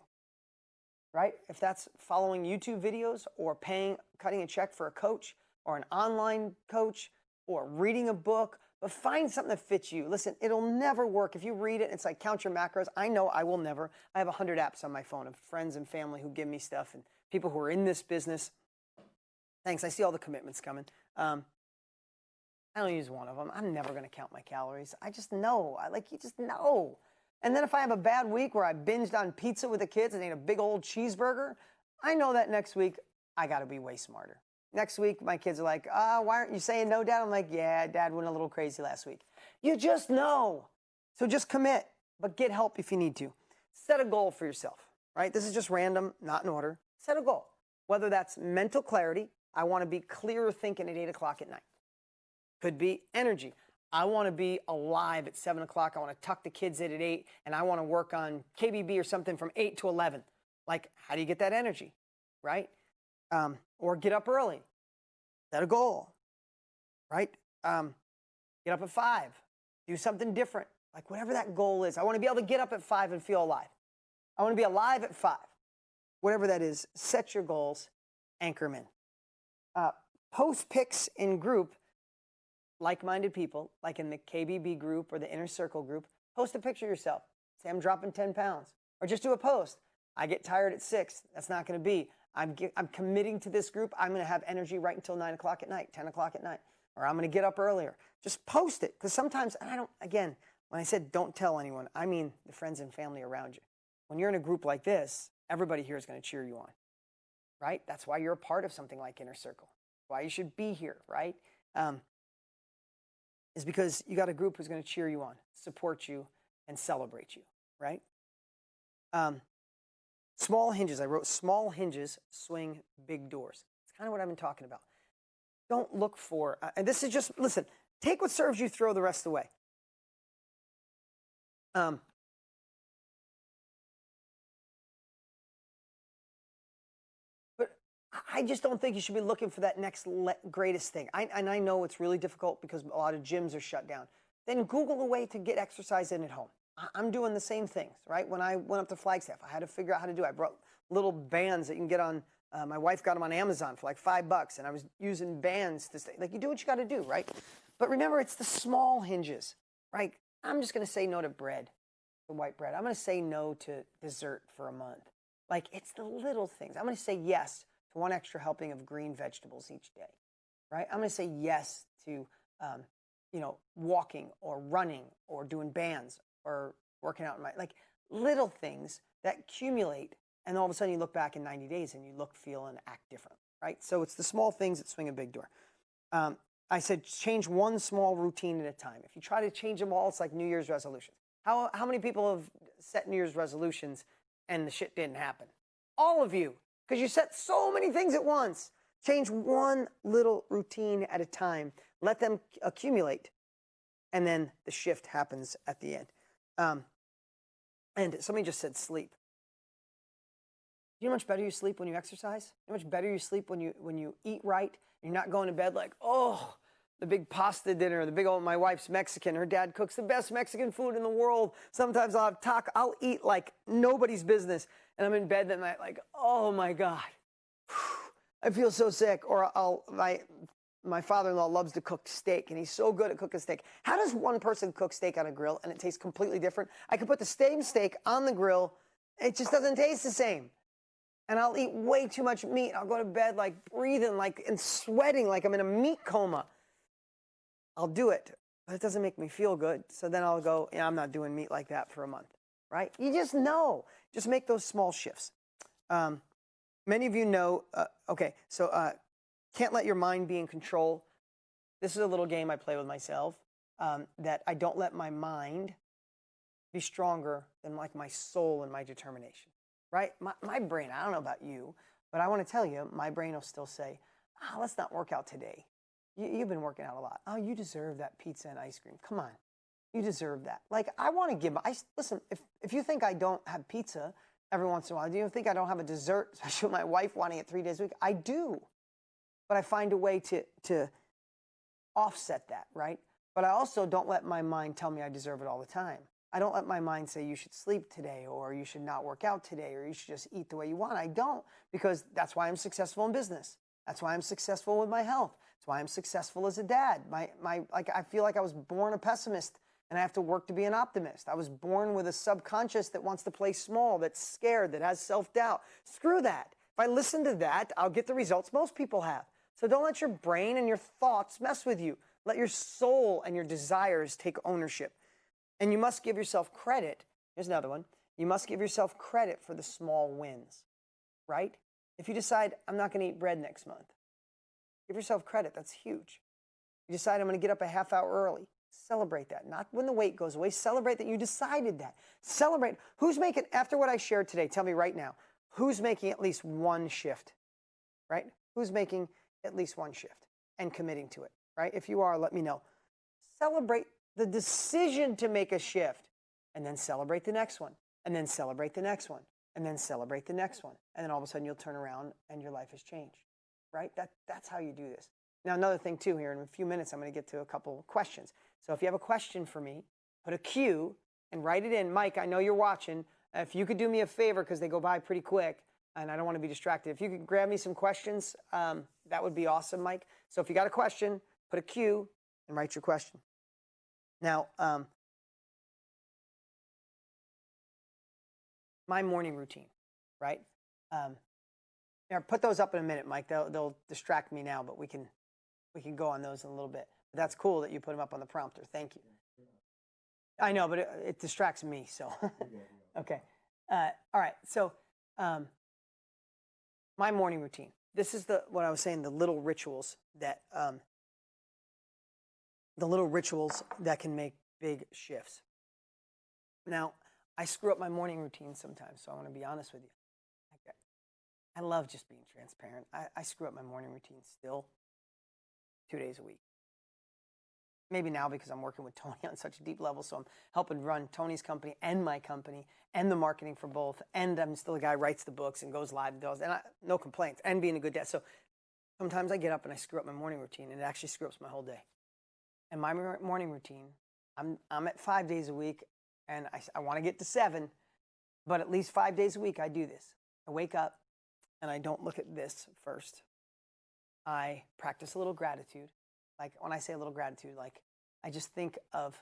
right? If that's following YouTube videos or cutting a check for a coach or an online coach, or reading a book, but find something that fits you. Listen, it'll never work. If you read it, it's like count your macros. I know I will never. I have 100 apps on my phone of friends and family who give me stuff and people who are in this business. Thanks. I see all the commitments coming. I don't use one of them. I'm never going to count my calories. I just know. You just know. And then if I have a bad week where I binged on pizza with the kids and ate a big old cheeseburger, I know that next week I got to be way smarter. Next week, my kids are like, why aren't you saying no, Dad? I'm like, yeah, Dad went a little crazy last week. You just know. So just commit, but get help if you need to. Set a goal for yourself, right? This is just random, not in order. Set a goal, whether that's mental clarity. I want to be clearer thinking at 8 o'clock at night. Could be energy. I want to be alive at 7 o'clock. I want to tuck the kids in at 8, and I want to work on KBB or something from 8 to 11. Like, how do you get that energy, right? Or get up early. Set a goal, right? Get up at 5. Do something different. Like whatever that goal is. I want to be able to get up at 5 and feel alive. I want to be alive at 5. Whatever that is, set your goals, anchor them in. Post pics in group, like-minded people, like in the KBB group or the Inner Circle group. Post a picture of yourself. Say, I'm dropping 10 pounds. Or just do a post. I get tired at 6. That's not going to be. I'm committing to this group. I'm going to have energy right until 9 o'clock at night, 10 o'clock at night. Or I'm going to get up earlier. Just post it. Because sometimes, again, when I said don't tell anyone, I mean the friends and family around you. When you're in a group like this, everybody here is going to cheer you on, right? That's why you're a part of something like Inner Circle. Why you should be here, right? Is because you got a group who's going to cheer you on, support you, and celebrate you, right? Small hinges. I wrote small hinges swing big doors. It's kind of what I've been talking about. Don't look for, and this is just, listen, take what serves you, throw the rest away. But I just don't think you should be looking for that next greatest thing. And I know it's really difficult because a lot of gyms are shut down. Then Google a way to get exercise in at home. I'm doing the same things, right? When I went up to Flagstaff, I had to figure out how to do it. I brought little bands that you can get on, my wife got them on Amazon for like $5, and I was using bands to stay. Like, you do what you got to do, right? But remember, it's the small hinges, right? I'm just going to say no to bread, the white bread. I'm going to say no to dessert for a month. Like, it's the little things. I'm going to say yes to one extra helping of green vegetables each day, right? I'm going to say yes to, walking or running or doing bands or working out in my, like, little things that accumulate, and all of a sudden you look back in 90 days and you look, feel, and act different, right? So it's the small things that swing a big door. I said change one small routine at a time. If you try to change them all, it's like New Year's resolutions. How many people have set New Year's resolutions and the shit didn't happen? All of you, because you set so many things at once. Change one little routine at a time. Let them accumulate, and then the shift happens at the end. And somebody just said sleep. You know how much better you sleep when you exercise? You know how much better you sleep when you eat right? You're not going to bed like, oh, the big pasta dinner, the big old, my wife's Mexican. Her dad cooks the best Mexican food in the world. Sometimes I'll have taco. I'll eat like nobody's business. And I'm in bed that night like, oh my God, I feel so sick. Or my father-in-law loves to cook steak, and he's so good at cooking steak. How does one person cook steak on a grill and it tastes completely different? I could put the same steak on the grill. It just doesn't taste the same. And I'll eat way too much meat. I'll go to bed like breathing like and sweating like I'm in a meat coma. I'll do it, but it doesn't make me feel good. So then I'll go, yeah, I'm not doing meat like that for a month, right? You just know. Just make those small shifts. Many of you know, can't let your mind be in control. This is a little game I play with myself, that I don't let my mind be stronger than like my soul and my determination, right? My brain, I don't know about you, but I want to tell you, my brain will still say, let's not work out today. You've been working out a lot. Oh, you deserve that pizza and ice cream. Come on. You deserve that. Like, I want to give, listen, if you think I don't have pizza every once in a while, do you think I don't have a dessert, especially with my wife wanting it 3 days a week? I do. But I find a way to offset that, right? But I also don't let my mind tell me I deserve it all the time. I don't let my mind say you should sleep today, or you should not work out today, or you should just eat the way you want. I don't, because that's why I'm successful in business. That's why I'm successful with my health. That's why I'm successful as a dad. I feel like I was born a pessimist and I have to work to be an optimist. I was born with a subconscious that wants to play small, that's scared, that has self-doubt. Screw that. If I listen to that, I'll get the results most people have. So don't let your brain and your thoughts mess with you. Let your soul and your desires take ownership. And you must give yourself credit. Here's another one. You must give yourself credit for the small wins, right? If you decide, I'm not going to eat bread next month, give yourself credit. That's huge. You decide, I'm going to get up a half hour early. Celebrate that. Not when the weight goes away. Celebrate that you decided that. Celebrate. Who's making, after what I shared today, tell me right now, who's making at least one shift, right? Who's making at least one shift and committing to it, right? If you are, let me know. Celebrate the decision to make a shift, and then celebrate the next one, and then celebrate the next one, and then celebrate the next one. And then all of a sudden you'll turn around and your life has changed, right? That's how you do this. Now, another thing too, here in a few minutes, I'm going to get to a couple questions. So if you have a question for me, put a Q and write it in. Mike, I know you're watching. If you could do me a favor, because they go by pretty quick, and I don't want to be distracted. If you could grab me some questions, that would be awesome, Mike. So if you got a question, put a Q and write your question. Now, my morning routine, right? Put those up in a minute, Mike. They'll distract me now, but we can go on those in a little bit. But that's cool that you put them up on the prompter. Thank you. I know, but it distracts me. So, okay. All right. So, my morning routine. This is what I was saying. The little rituals that can make big shifts. Now, I screw up my morning routine sometimes, so I want to be honest with you. I love just being transparent. I screw up my morning routine still 2 days a week. Maybe now because I'm working with Tony on such a deep level, so I'm helping run Tony's company and my company and the marketing for both, and I'm still a guy who writes the books and goes live and does, and no complaints, and being a good dad. So sometimes I get up and I screw up my morning routine, and it actually screws up my whole day. And my morning routine, I'm at 5 days a week, and I want to get to 7, but at least 5 days a week I do this. I wake up, and I don't look at this first. I practice a little gratitude. Like when I say a little gratitude, like I just think of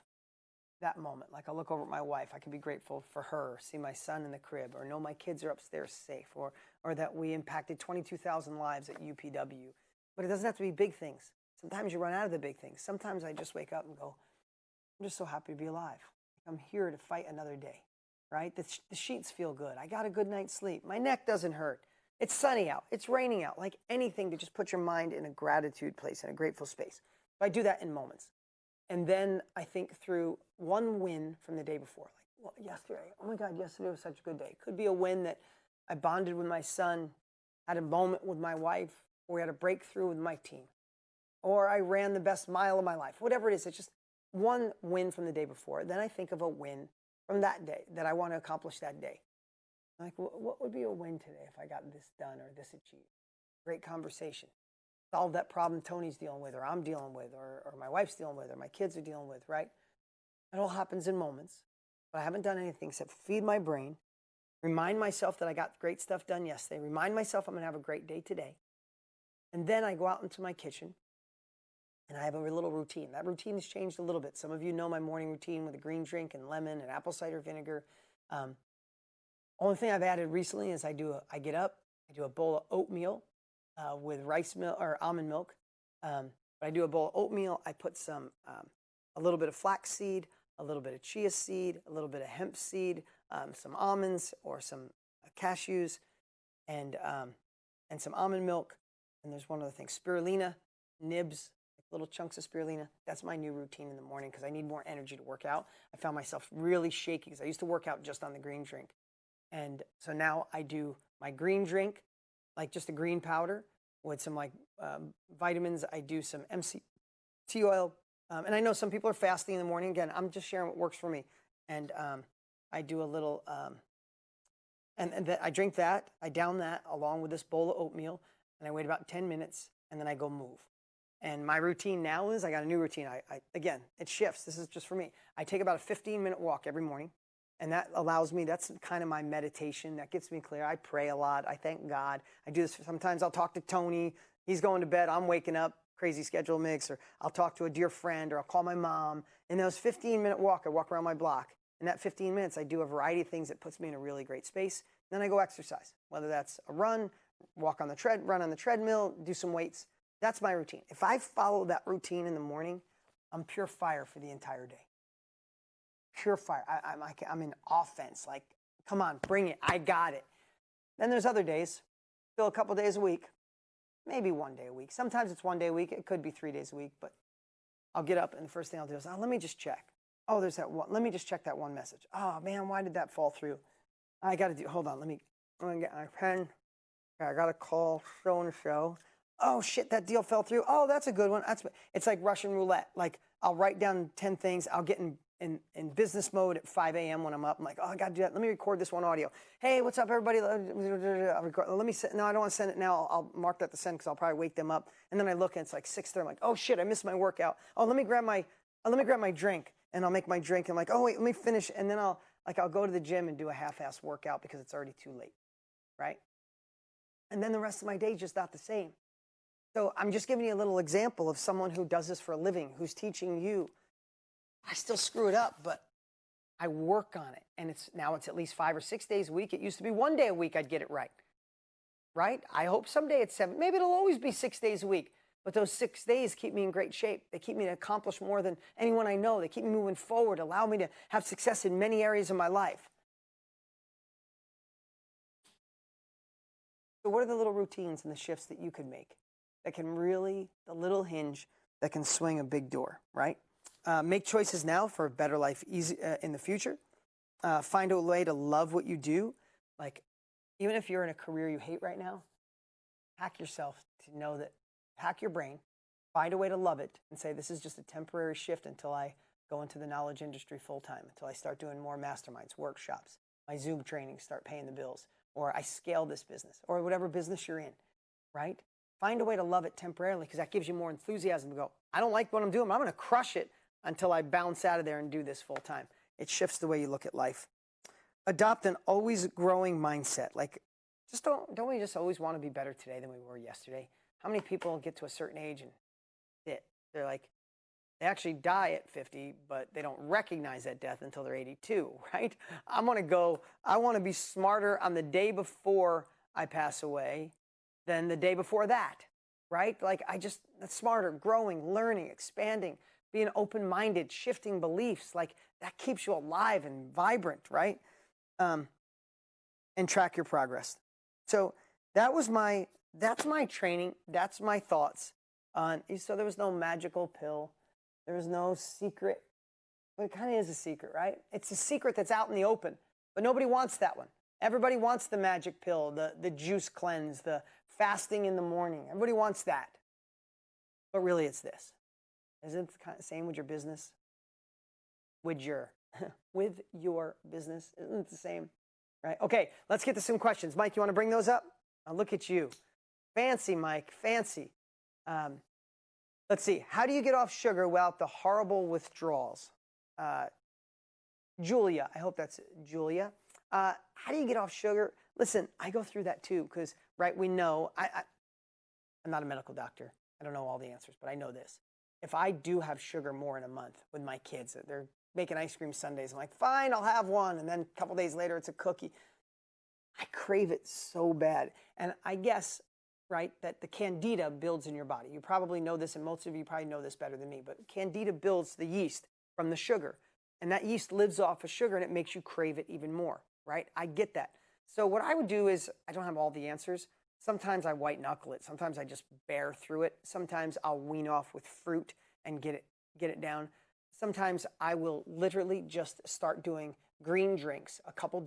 that moment. Like I'll look over at my wife. I can be grateful for her, see my son in the crib, or know my kids are upstairs safe, or that we impacted 22,000 lives at UPW. But it doesn't have to be big things. Sometimes you run out of the big things. Sometimes I just wake up and go, I'm just so happy to be alive. I'm here to fight another day, right? The sheets feel good. I got a good night's sleep. My neck doesn't hurt. It's sunny out. It's raining out. Like anything to just put your mind in a gratitude place, in a grateful space. So I do that in moments. And then I think through one win from the day before. Like, well, yesterday, oh my God, yesterday was such a good day. Could be a win that I bonded with my son, had a moment with my wife, or we had a breakthrough with my team. Or I ran the best mile of my life. Whatever it is, it's just one win from the day before. Then I think of a win from that day that I want to accomplish that day. Like, what would be a win today if I got this done or this achieved? Great conversation. Solve that problem Tony's dealing with, or I'm dealing with, or my wife's dealing with, or my kids are dealing with, right? It all happens in moments. But I haven't done anything except feed my brain, remind myself that I got great stuff done yesterday, remind myself I'm going to have a great day today. And then I go out into my kitchen, and I have a little routine. That routine has changed a little bit. Some of you know my morning routine with a green drink and lemon and apple cider vinegar. Only thing I've added recently is I get up, I do a bowl of oatmeal with rice milk or almond milk. But I do a bowl of oatmeal. I put a little bit of flax seed, a little bit of chia seed, a little bit of hemp seed, some almonds or some cashews, and some almond milk. And there's one other thing, spirulina, nibs, little chunks of spirulina. That's my new routine in the morning because I need more energy to work out. I found myself really shaky because I used to work out just on the green drink. And so now I do my green drink, like just a green powder with some vitamins. I do some MCT oil. And I know some people are fasting in the morning. Again, I'm just sharing what works for me. And I do a little, and I drink that. I down that along with this bowl of oatmeal. And I wait about 10 minutes and then I go move. And my routine now is I got a new routine. Again, it shifts. This is just for me. I take about a 15-minute walk every morning. And that allows me, that's kind of my meditation. That gets me clear. I pray a lot. I thank God. I do this. Sometimes I'll talk to Tony. He's going to bed, I'm waking up, crazy schedule mix, or I'll talk to a dear friend, or I'll call my mom. In those 15-minute walk, I walk around my block. In that 15 minutes, I do a variety of things that puts me in a really great space. Then I go exercise, whether that's a run, run on the treadmill, do some weights. That's my routine. If I follow that routine in the morning, I'm pure fire for the entire day. Pure fire. I'm in offense. Like, come on, bring it. I got it. Then there's other days, still a couple days a week, maybe 1 day a week. Sometimes it's 1 day a week. It could be 3 days a week, but I'll get up and the first thing I'll do is, let me just check. Oh, there's that one. Let me just check that one message. Oh, man, why did that fall through? I got to do, hold on. I'm going to get my pen. I got to call so-and-so. Oh, shit, that deal fell through. Oh, that's a good one. It's like Russian roulette. Like, I'll write down 10 things. I'll get in business mode at 5 a.m. when I'm up. I'm like, oh, I got to do that. Let me record this one audio. Hey, what's up, everybody? I'll record. Let me send. No, I don't want to send it now. I'll mark that to send because I'll probably wake them up. And then I look and it's like 6:30. I'm like, oh, shit, I missed my workout. Oh, let me grab my drink. And I'll make my drink. And I'm like, oh, wait, let me finish. And then I'll go to the gym and do a half-ass workout because it's already too late, right? And then the rest of my day is just not the same. So I'm just giving you a little example of someone who does this for a living, who's teaching you. I still screw it up, but I work on it. And now it's at least 5 or 6 days a week. It used to be 1 day a week I'd get it right. Right? I hope someday it's 7. Maybe it'll always be 6 days a week. But those 6 days keep me in great shape. They keep me to accomplish more than anyone I know. They keep me moving forward, allow me to have success in many areas of my life. So what are the little routines and the shifts that you could make that can really, the little hinge that can swing a big door, right? Make choices now for a better life in the future. Find a way to love what you do. Like, even if you're in a career you hate right now, hack yourself to know that, hack your brain, find a way to love it, and say, this is just a temporary shift until I go into the knowledge industry full time, until I start doing more masterminds, workshops, my Zoom trainings start paying the bills, or I scale this business, or whatever business you're in, right? Find a way to love it temporarily because that gives you more enthusiasm to go, I don't like what I'm doing, but I'm going to crush it until I bounce out of there and do this full time. It shifts the way you look at life. Adopt an always growing mindset. Like, just don't we just always want to be better today than we were yesterday? How many people get to a certain age and they're like, they actually die at 50, but they don't recognize that death until they're 82, right? I want to be smarter on the day before I pass away than the day before that, right? Like, that's smarter, growing, learning, expanding, being open-minded, shifting beliefs. Like, that keeps you alive and vibrant, right? And track your progress. So that's my training. That's my thoughts. So there was no magical pill. There was no secret. But it kind of is a secret, right? It's a secret that's out in the open, but nobody wants that one. Everybody wants the magic pill, the juice cleanse, the fasting in the morning. Everybody wants that. But really it's this. Isn't it kind of the same with your business? With your business, isn't it the same? Right? Okay, let's get to some questions. Mike, you want to bring those up? I'll look at you. Fancy, Mike, fancy. Let's see. How do you get off sugar without the horrible withdrawals? Julia, I hope that's Julia. How do you get off sugar? Listen, I go through that too because, right, we know, I'm not a medical doctor. I don't know all the answers, but I know this. If I do have sugar more in a month with my kids, they're making ice cream sundaes. I'm like, fine, I'll have one. And then a couple days later, it's a cookie. I crave it so bad. And I guess, right, that the candida builds in your body. You probably know this, and most of you probably know this better than me, but candida builds the yeast from the sugar. And that yeast lives off of sugar, and it makes you crave it even more, right? I get that. So what I would do is, I don't have all the answers. Sometimes I white knuckle it. Sometimes I just bear through it. Sometimes I'll wean off with fruit and get it down. Sometimes I will literally just start doing green drinks a couple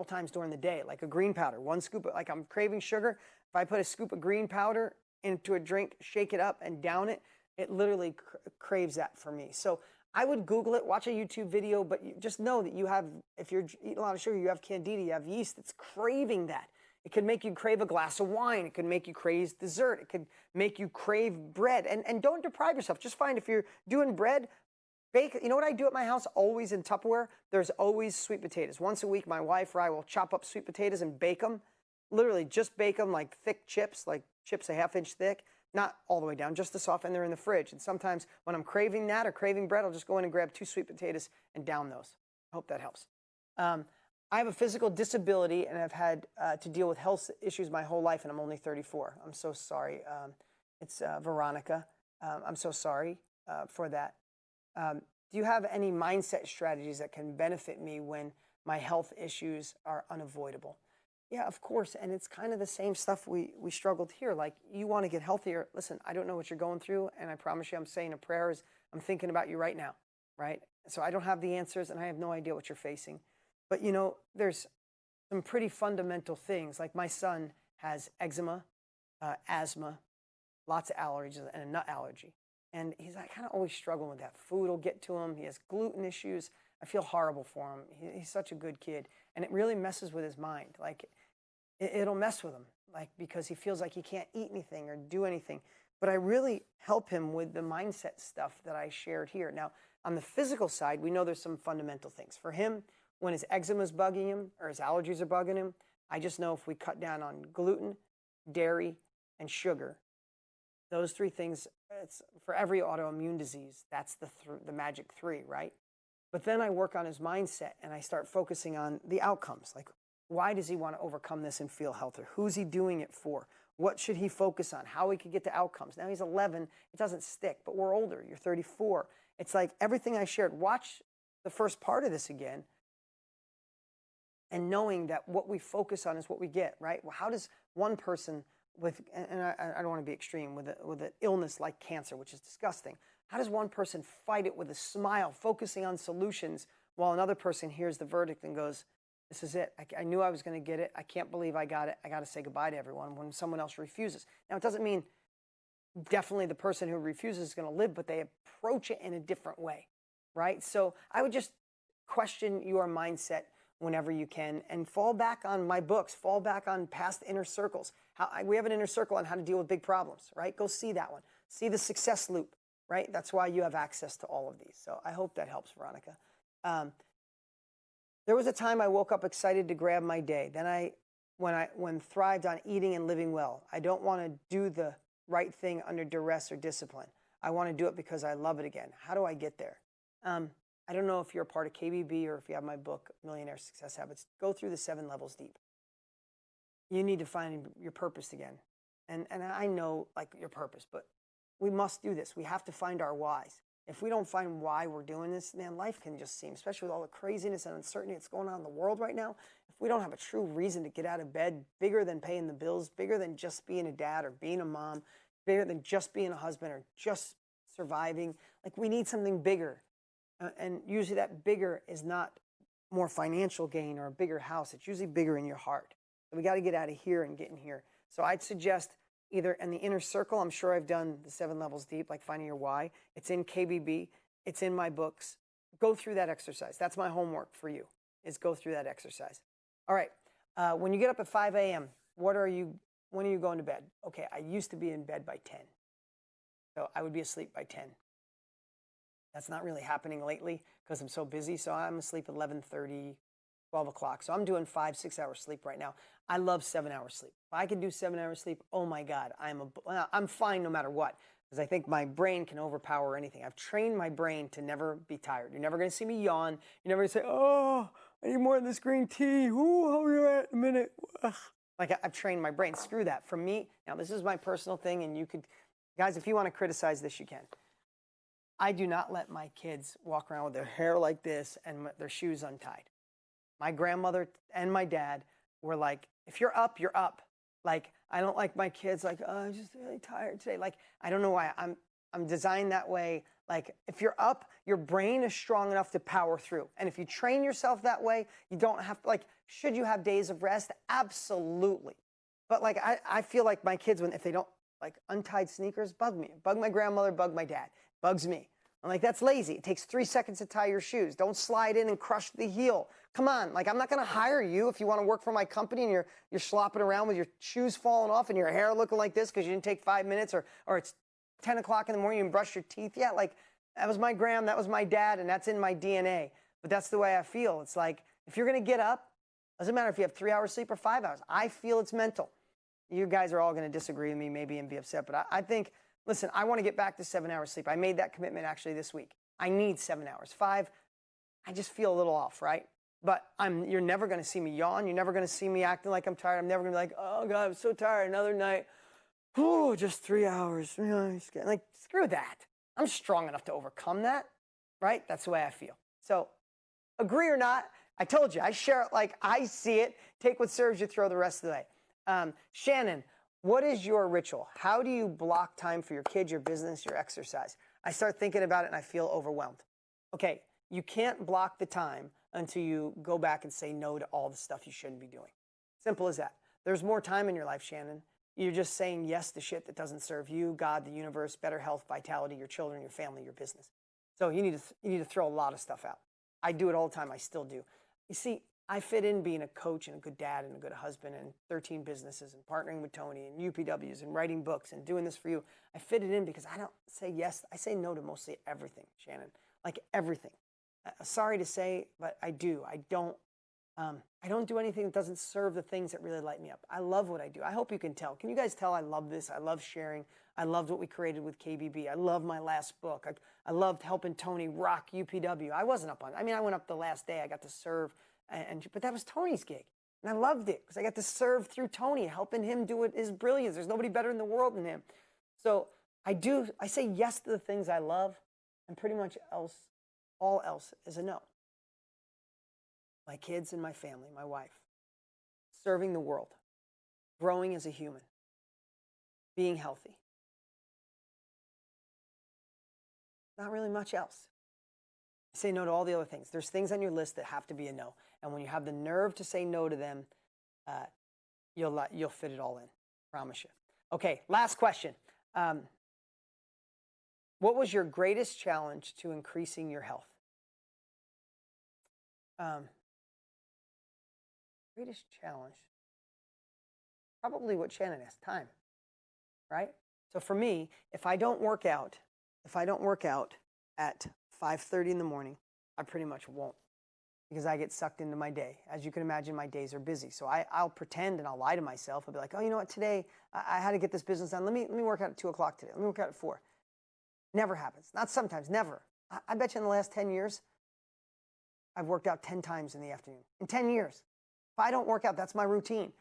times during the day, like a green powder, 1 scoop. Like, I'm craving sugar. If I put a scoop of green powder into a drink, shake it up and down it, it literally craves that for me. So I would Google it, watch a YouTube video, but you just know that if you're eating a lot of sugar, you have candida, you have yeast that's craving that. It could make you crave a glass of wine. It could make you crave dessert. It could make you crave bread. And don't deprive yourself. Just find, if you're doing bread, bake. You know what I do at my house? Always in Tupperware, there's always sweet potatoes. Once a week, my wife or I will chop up sweet potatoes and bake them. Literally just bake them like thick chips, like chips a ½ inch thick, not all the way down, just the soft, and they're in the fridge. And sometimes when I'm craving that or craving bread, I'll just go in and grab 2 sweet potatoes and down those. I hope that helps. I have a physical disability, and I've had to deal with health issues my whole life, and I'm only 34. I'm so sorry. It's Veronica. I'm so sorry for that. Do you have any mindset strategies that can benefit me when my health issues are unavoidable? Yeah, of course. And it's kind of the same stuff we struggled here. Like, you want to get healthier. Listen, I don't know what you're going through, and I promise you I'm saying a prayer as I'm thinking about you right now, right? So I don't have the answers, and I have no idea what you're facing. But, you know, there's some pretty fundamental things. Like, my son has eczema, asthma, lots of allergies, and a nut allergy. And he's like, kind of always struggling with that. Food will get to him. He has gluten issues. I feel horrible for him. He's such a good kid. And it really messes with his mind. Like, it'll mess with him, like, because he feels like he can't eat anything or do anything. But I really help him with the mindset stuff that I shared here. Now, on the physical side, we know there's some fundamental things. For him, when his eczema is bugging him or his allergies are bugging him, I just know if we cut down on gluten, dairy, and sugar, those 3 things, it's for every autoimmune disease, that's the magic 3, right? But then I work on his mindset, and I start focusing on the outcomes. Like, why does he want to overcome this and feel healthier? Who's he doing it for? What should he focus on? How he could get to outcomes? Now he's 11. It doesn't stick, but we're older. You're 34. It's like everything I shared. Watch the first part of this again, and knowing that what we focus on is what we get, right? Well, how does one person with, and I don't want to be extreme, with an illness like cancer, which is disgusting, how does one person fight it with a smile, focusing on solutions, while another person hears the verdict and goes, this is it. I knew I was going to get it. I can't believe I got it. I got to say goodbye to everyone, when someone else refuses. Now, it doesn't mean definitely the person who refuses is going to live, but they approach it in a different way, right? So I would just question your mindset whenever you can, and fall back on my books, fall back on past inner circles. We have an inner circle on how to deal with big problems, right? Go see that one. See the success loop, right? That's why you have access to all of these. So I hope that helps, Veronica. There was a time I woke up excited to grab my day. Then when thrived on eating and living well. I don't want to do the right thing under duress or discipline. I want to do it because I love it again. How do I get there? I don't know if you're a part of KBB or if you have my book, Millionaire Success Habits. Go through the 7 levels deep. You need to find your purpose again. And I know, like, your purpose, but we must do this. We have to find our whys. If we don't find why we're doing this, man, life can just seem, especially with all the craziness and uncertainty that's going on in the world right now, if we don't have a true reason to get out of bed, bigger than paying the bills, bigger than just being a dad or being a mom, bigger than just being a husband or just surviving, like, we need something bigger. And usually that bigger is not more financial gain or a bigger house. It's usually bigger in your heart. So we got to get out of here and get in here. So I'd suggest either in the inner circle, I'm sure I've done the 7 levels deep, like finding your why. It's in KBB. It's in my books. Go through that exercise. That's my homework for you, is go through that exercise. All right. When you get up at 5 a.m., when are you going to bed? Okay, I used to be in bed by 10. So I would be asleep by 10. That's not really happening lately because I'm so busy. So I'm asleep at 11:30, 12 o'clock. So I'm doing 5-6 hours sleep right now. I love 7 hours sleep. If I could do 7 hours sleep, oh my God, I'm fine no matter what, because I think my brain can overpower anything. I've trained my brain to never be tired. You're never going to see me yawn. You're never going to say, oh, I need more of this green tea. Ooh, how are you at in a minute? Ugh. Like, I've trained my brain. Screw that. For me, now this is my personal thing, and you could, guys, if you want to criticize this, you can. I do not let my kids walk around with their hair like this and their shoes untied. My grandmother and my dad were like, if you're up, you're up. Like, I don't like my kids like, oh, I'm just really tired today. Like, I don't know why. I'm designed that way. Like, if you're up, your brain is strong enough to power through. And if you train yourself that way, you don't have to, like, should you have days of rest? Absolutely. But, like, I feel like my kids, if they don't, like, untied sneakers, bug me. Bug my grandmother, bug my dad. Bugs me. I'm like, that's lazy. It takes 3 seconds to tie your shoes. Don't slide in and crush the heel. Come on. Like, I'm not going to hire you if you want to work for my company and you're slopping around with your shoes falling off and your hair looking like this because you didn't take 5 minutes or it's 10 o'clock in the morning and brush your teeth. Yeah, like, that was my gram, that was my dad, and that's in my DNA. But that's the way I feel. It's like, if you're going to get up, doesn't matter if you have 3 hours sleep or 5 hours. I feel it's mental. You guys are all going to disagree with me maybe and be upset, but I think, listen, I want to get back to 7 hours sleep. I made that commitment actually this week. I need 7 hours. 5, I just feel a little off, right? But you're never going to see me yawn. You're never going to see me acting like I'm tired. I'm never going to be like, oh, God, I'm so tired. Another night. Oh, just 3 hours. Like, screw that. I'm strong enough to overcome that, right? That's the way I feel. So agree or not, I told you, I share it like I see it. Take what serves you, throw the rest of the way. Shannon, what is your ritual? How do you block time for your kids, your business, your exercise? I start thinking about it and I feel overwhelmed. Okay, you can't block the time until you go back and say no to all the stuff you shouldn't be doing. Simple as that. There's more time in your life, Shannon. You're just saying yes to shit that doesn't serve you, God, the universe, better health, vitality, your children, your family, your business. So you need to throw a lot of stuff out. I do it all the time. I still do. You see, I fit in being a coach and a good dad and a good husband and 13 businesses and partnering with Tony and UPWs and writing books and doing this for you. I fit it in because I don't say yes. I say no to mostly everything, Shannon, like everything. Sorry to say, but I do. I don't do anything that doesn't serve the things that really light me up. I love what I do. I hope you can tell. Can you guys tell I love this? I love sharing. I loved what we created with KBB. I love my last book. I loved helping Tony rock UPW. I wasn't up on, I went up the last day. I got to serve, but that was Tony's gig. And I loved it because I got to serve through Tony, helping him do his brilliance. There's nobody better in the world than him. So I say yes to the things I love, and pretty much all else is a no. My kids and my family, my wife, serving the world, growing as a human, being healthy. Not really much else. I say no to all the other things. There's things on your list that have to be a no. And when you have the nerve to say no to them, you'll fit it all in. Promise you. Okay, last question. What was your greatest challenge to increasing your health? Greatest challenge? Probably what Shannon asked, time, right? So for me, if I don't work out at 5:30 in the morning, I pretty much won't, because I get sucked into my day. As you can imagine, my days are busy. So I'll pretend and I'll lie to myself. I'll be like, oh, you know what, today I had to get this business done. Let me work out at 2 o'clock today. Let me work out at 4. Never happens. Not sometimes, never. I bet you in the last 10 years, I've worked out 10 times in the afternoon. In 10 years. If I don't work out, that's my routine.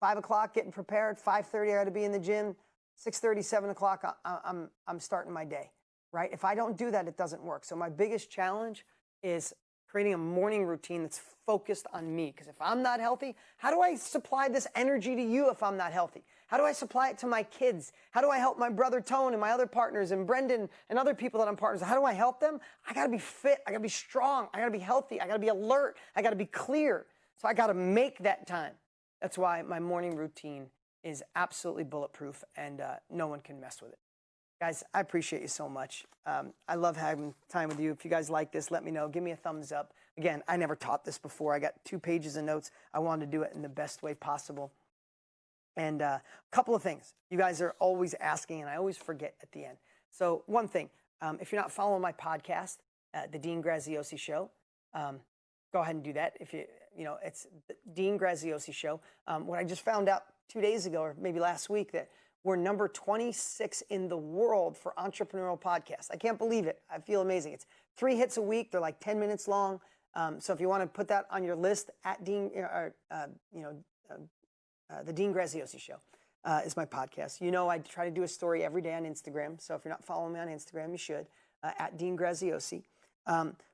5 o'clock, getting prepared. 5:30, I got to be in the gym. 6:30, 7 o'clock, I'm starting my day, right? If I don't do that, it doesn't work. So my biggest challenge is creating a morning routine that's focused on me. Because if I'm not healthy, how do I supply this energy to you if I'm not healthy? How do I supply it to my kids? How do I help my brother Tone and my other partners and Brendan and other people that I'm partners with? How do I help them? I got to be fit. I got to be strong. I got to be healthy. I got to be alert. I got to be clear. So I got to make that time. That's why my morning routine is absolutely bulletproof, and no one can mess with it. Guys, I appreciate you so much. I love having time with you. If you guys like this, let me know. Give me a thumbs up. Again, I never taught this before. I got 2 pages of notes. I wanted to do it in the best way possible. And a couple of things. You guys are always asking, and I always forget at the end. So one thing, if you're not following my podcast, The Dean Graziosi Show, go ahead and do that. It's the Dean Graziosi Show. What I just found out 2 days ago, or maybe last week, that we're number 26 in the world for entrepreneurial podcasts. I can't believe it. I feel amazing. It's 3 hits a week. They're like 10 minutes long. So if you want to put that on your list, at Dean, the Dean Graziosi Show is my podcast. I try to do a story every day on Instagram. So if you're not following me on Instagram, you should, at Dean Graziosi.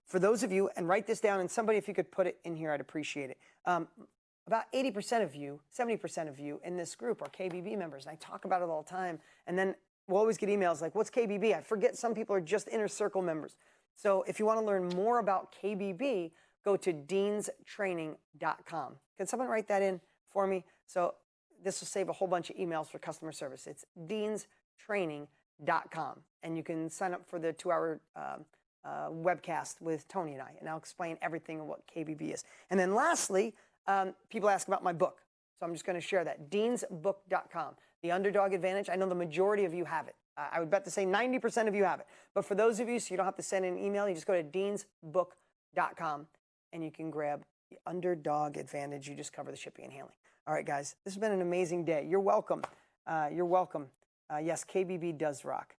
For those of you, and write this down, and somebody, if you could put it in here, I'd appreciate it. About 80% of you, 70% of you in this group are KBB members. And I talk about it all the time. And then we'll always get emails like, what's KBB? I forget some people are just Inner Circle members. So if you want to learn more about KBB, go to deanstraining.com. Can someone write that in for me? So this will save a whole bunch of emails for customer service. It's deanstraining.com. And you can sign up for the 2-hour webcast with Tony and I. And I'll explain everything and what KBB is. And then lastly, people ask about my book. So I'm just going to share that. deansbook.com. The Underdog Advantage. I know the majority of you have it. I would bet to say 90% of you have it. But for those of you, so you don't have to send an email, you just go to deansbook.com and you can grab the Underdog Advantage. You just cover the shipping and handling. All right, guys, this has been an amazing day. You're welcome. You're welcome. Yes, KBB does rock.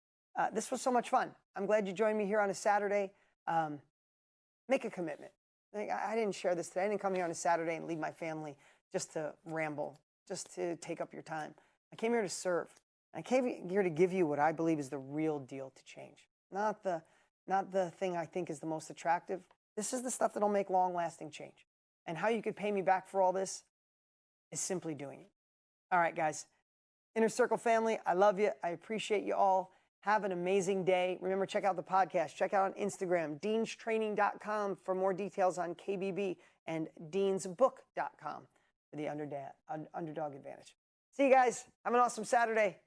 This was so much fun. I'm glad you joined me here on a Saturday. Make a commitment. I didn't share this today. I didn't come here on a Saturday and leave my family just to ramble, just to take up your time. I came here to serve. I came here to give you what I believe is the real deal to change, not the thing I think is the most attractive. This is the stuff that'll make long-lasting change. And how you could pay me back for all this is simply doing it. All right, guys. Inner Circle family, I love you. I appreciate you all. Have an amazing day. Remember, check out the podcast. Check out on Instagram, deanstraining.com for more details on KBB, and deansbook.com for the underdog advantage. See you guys. Have an awesome Saturday.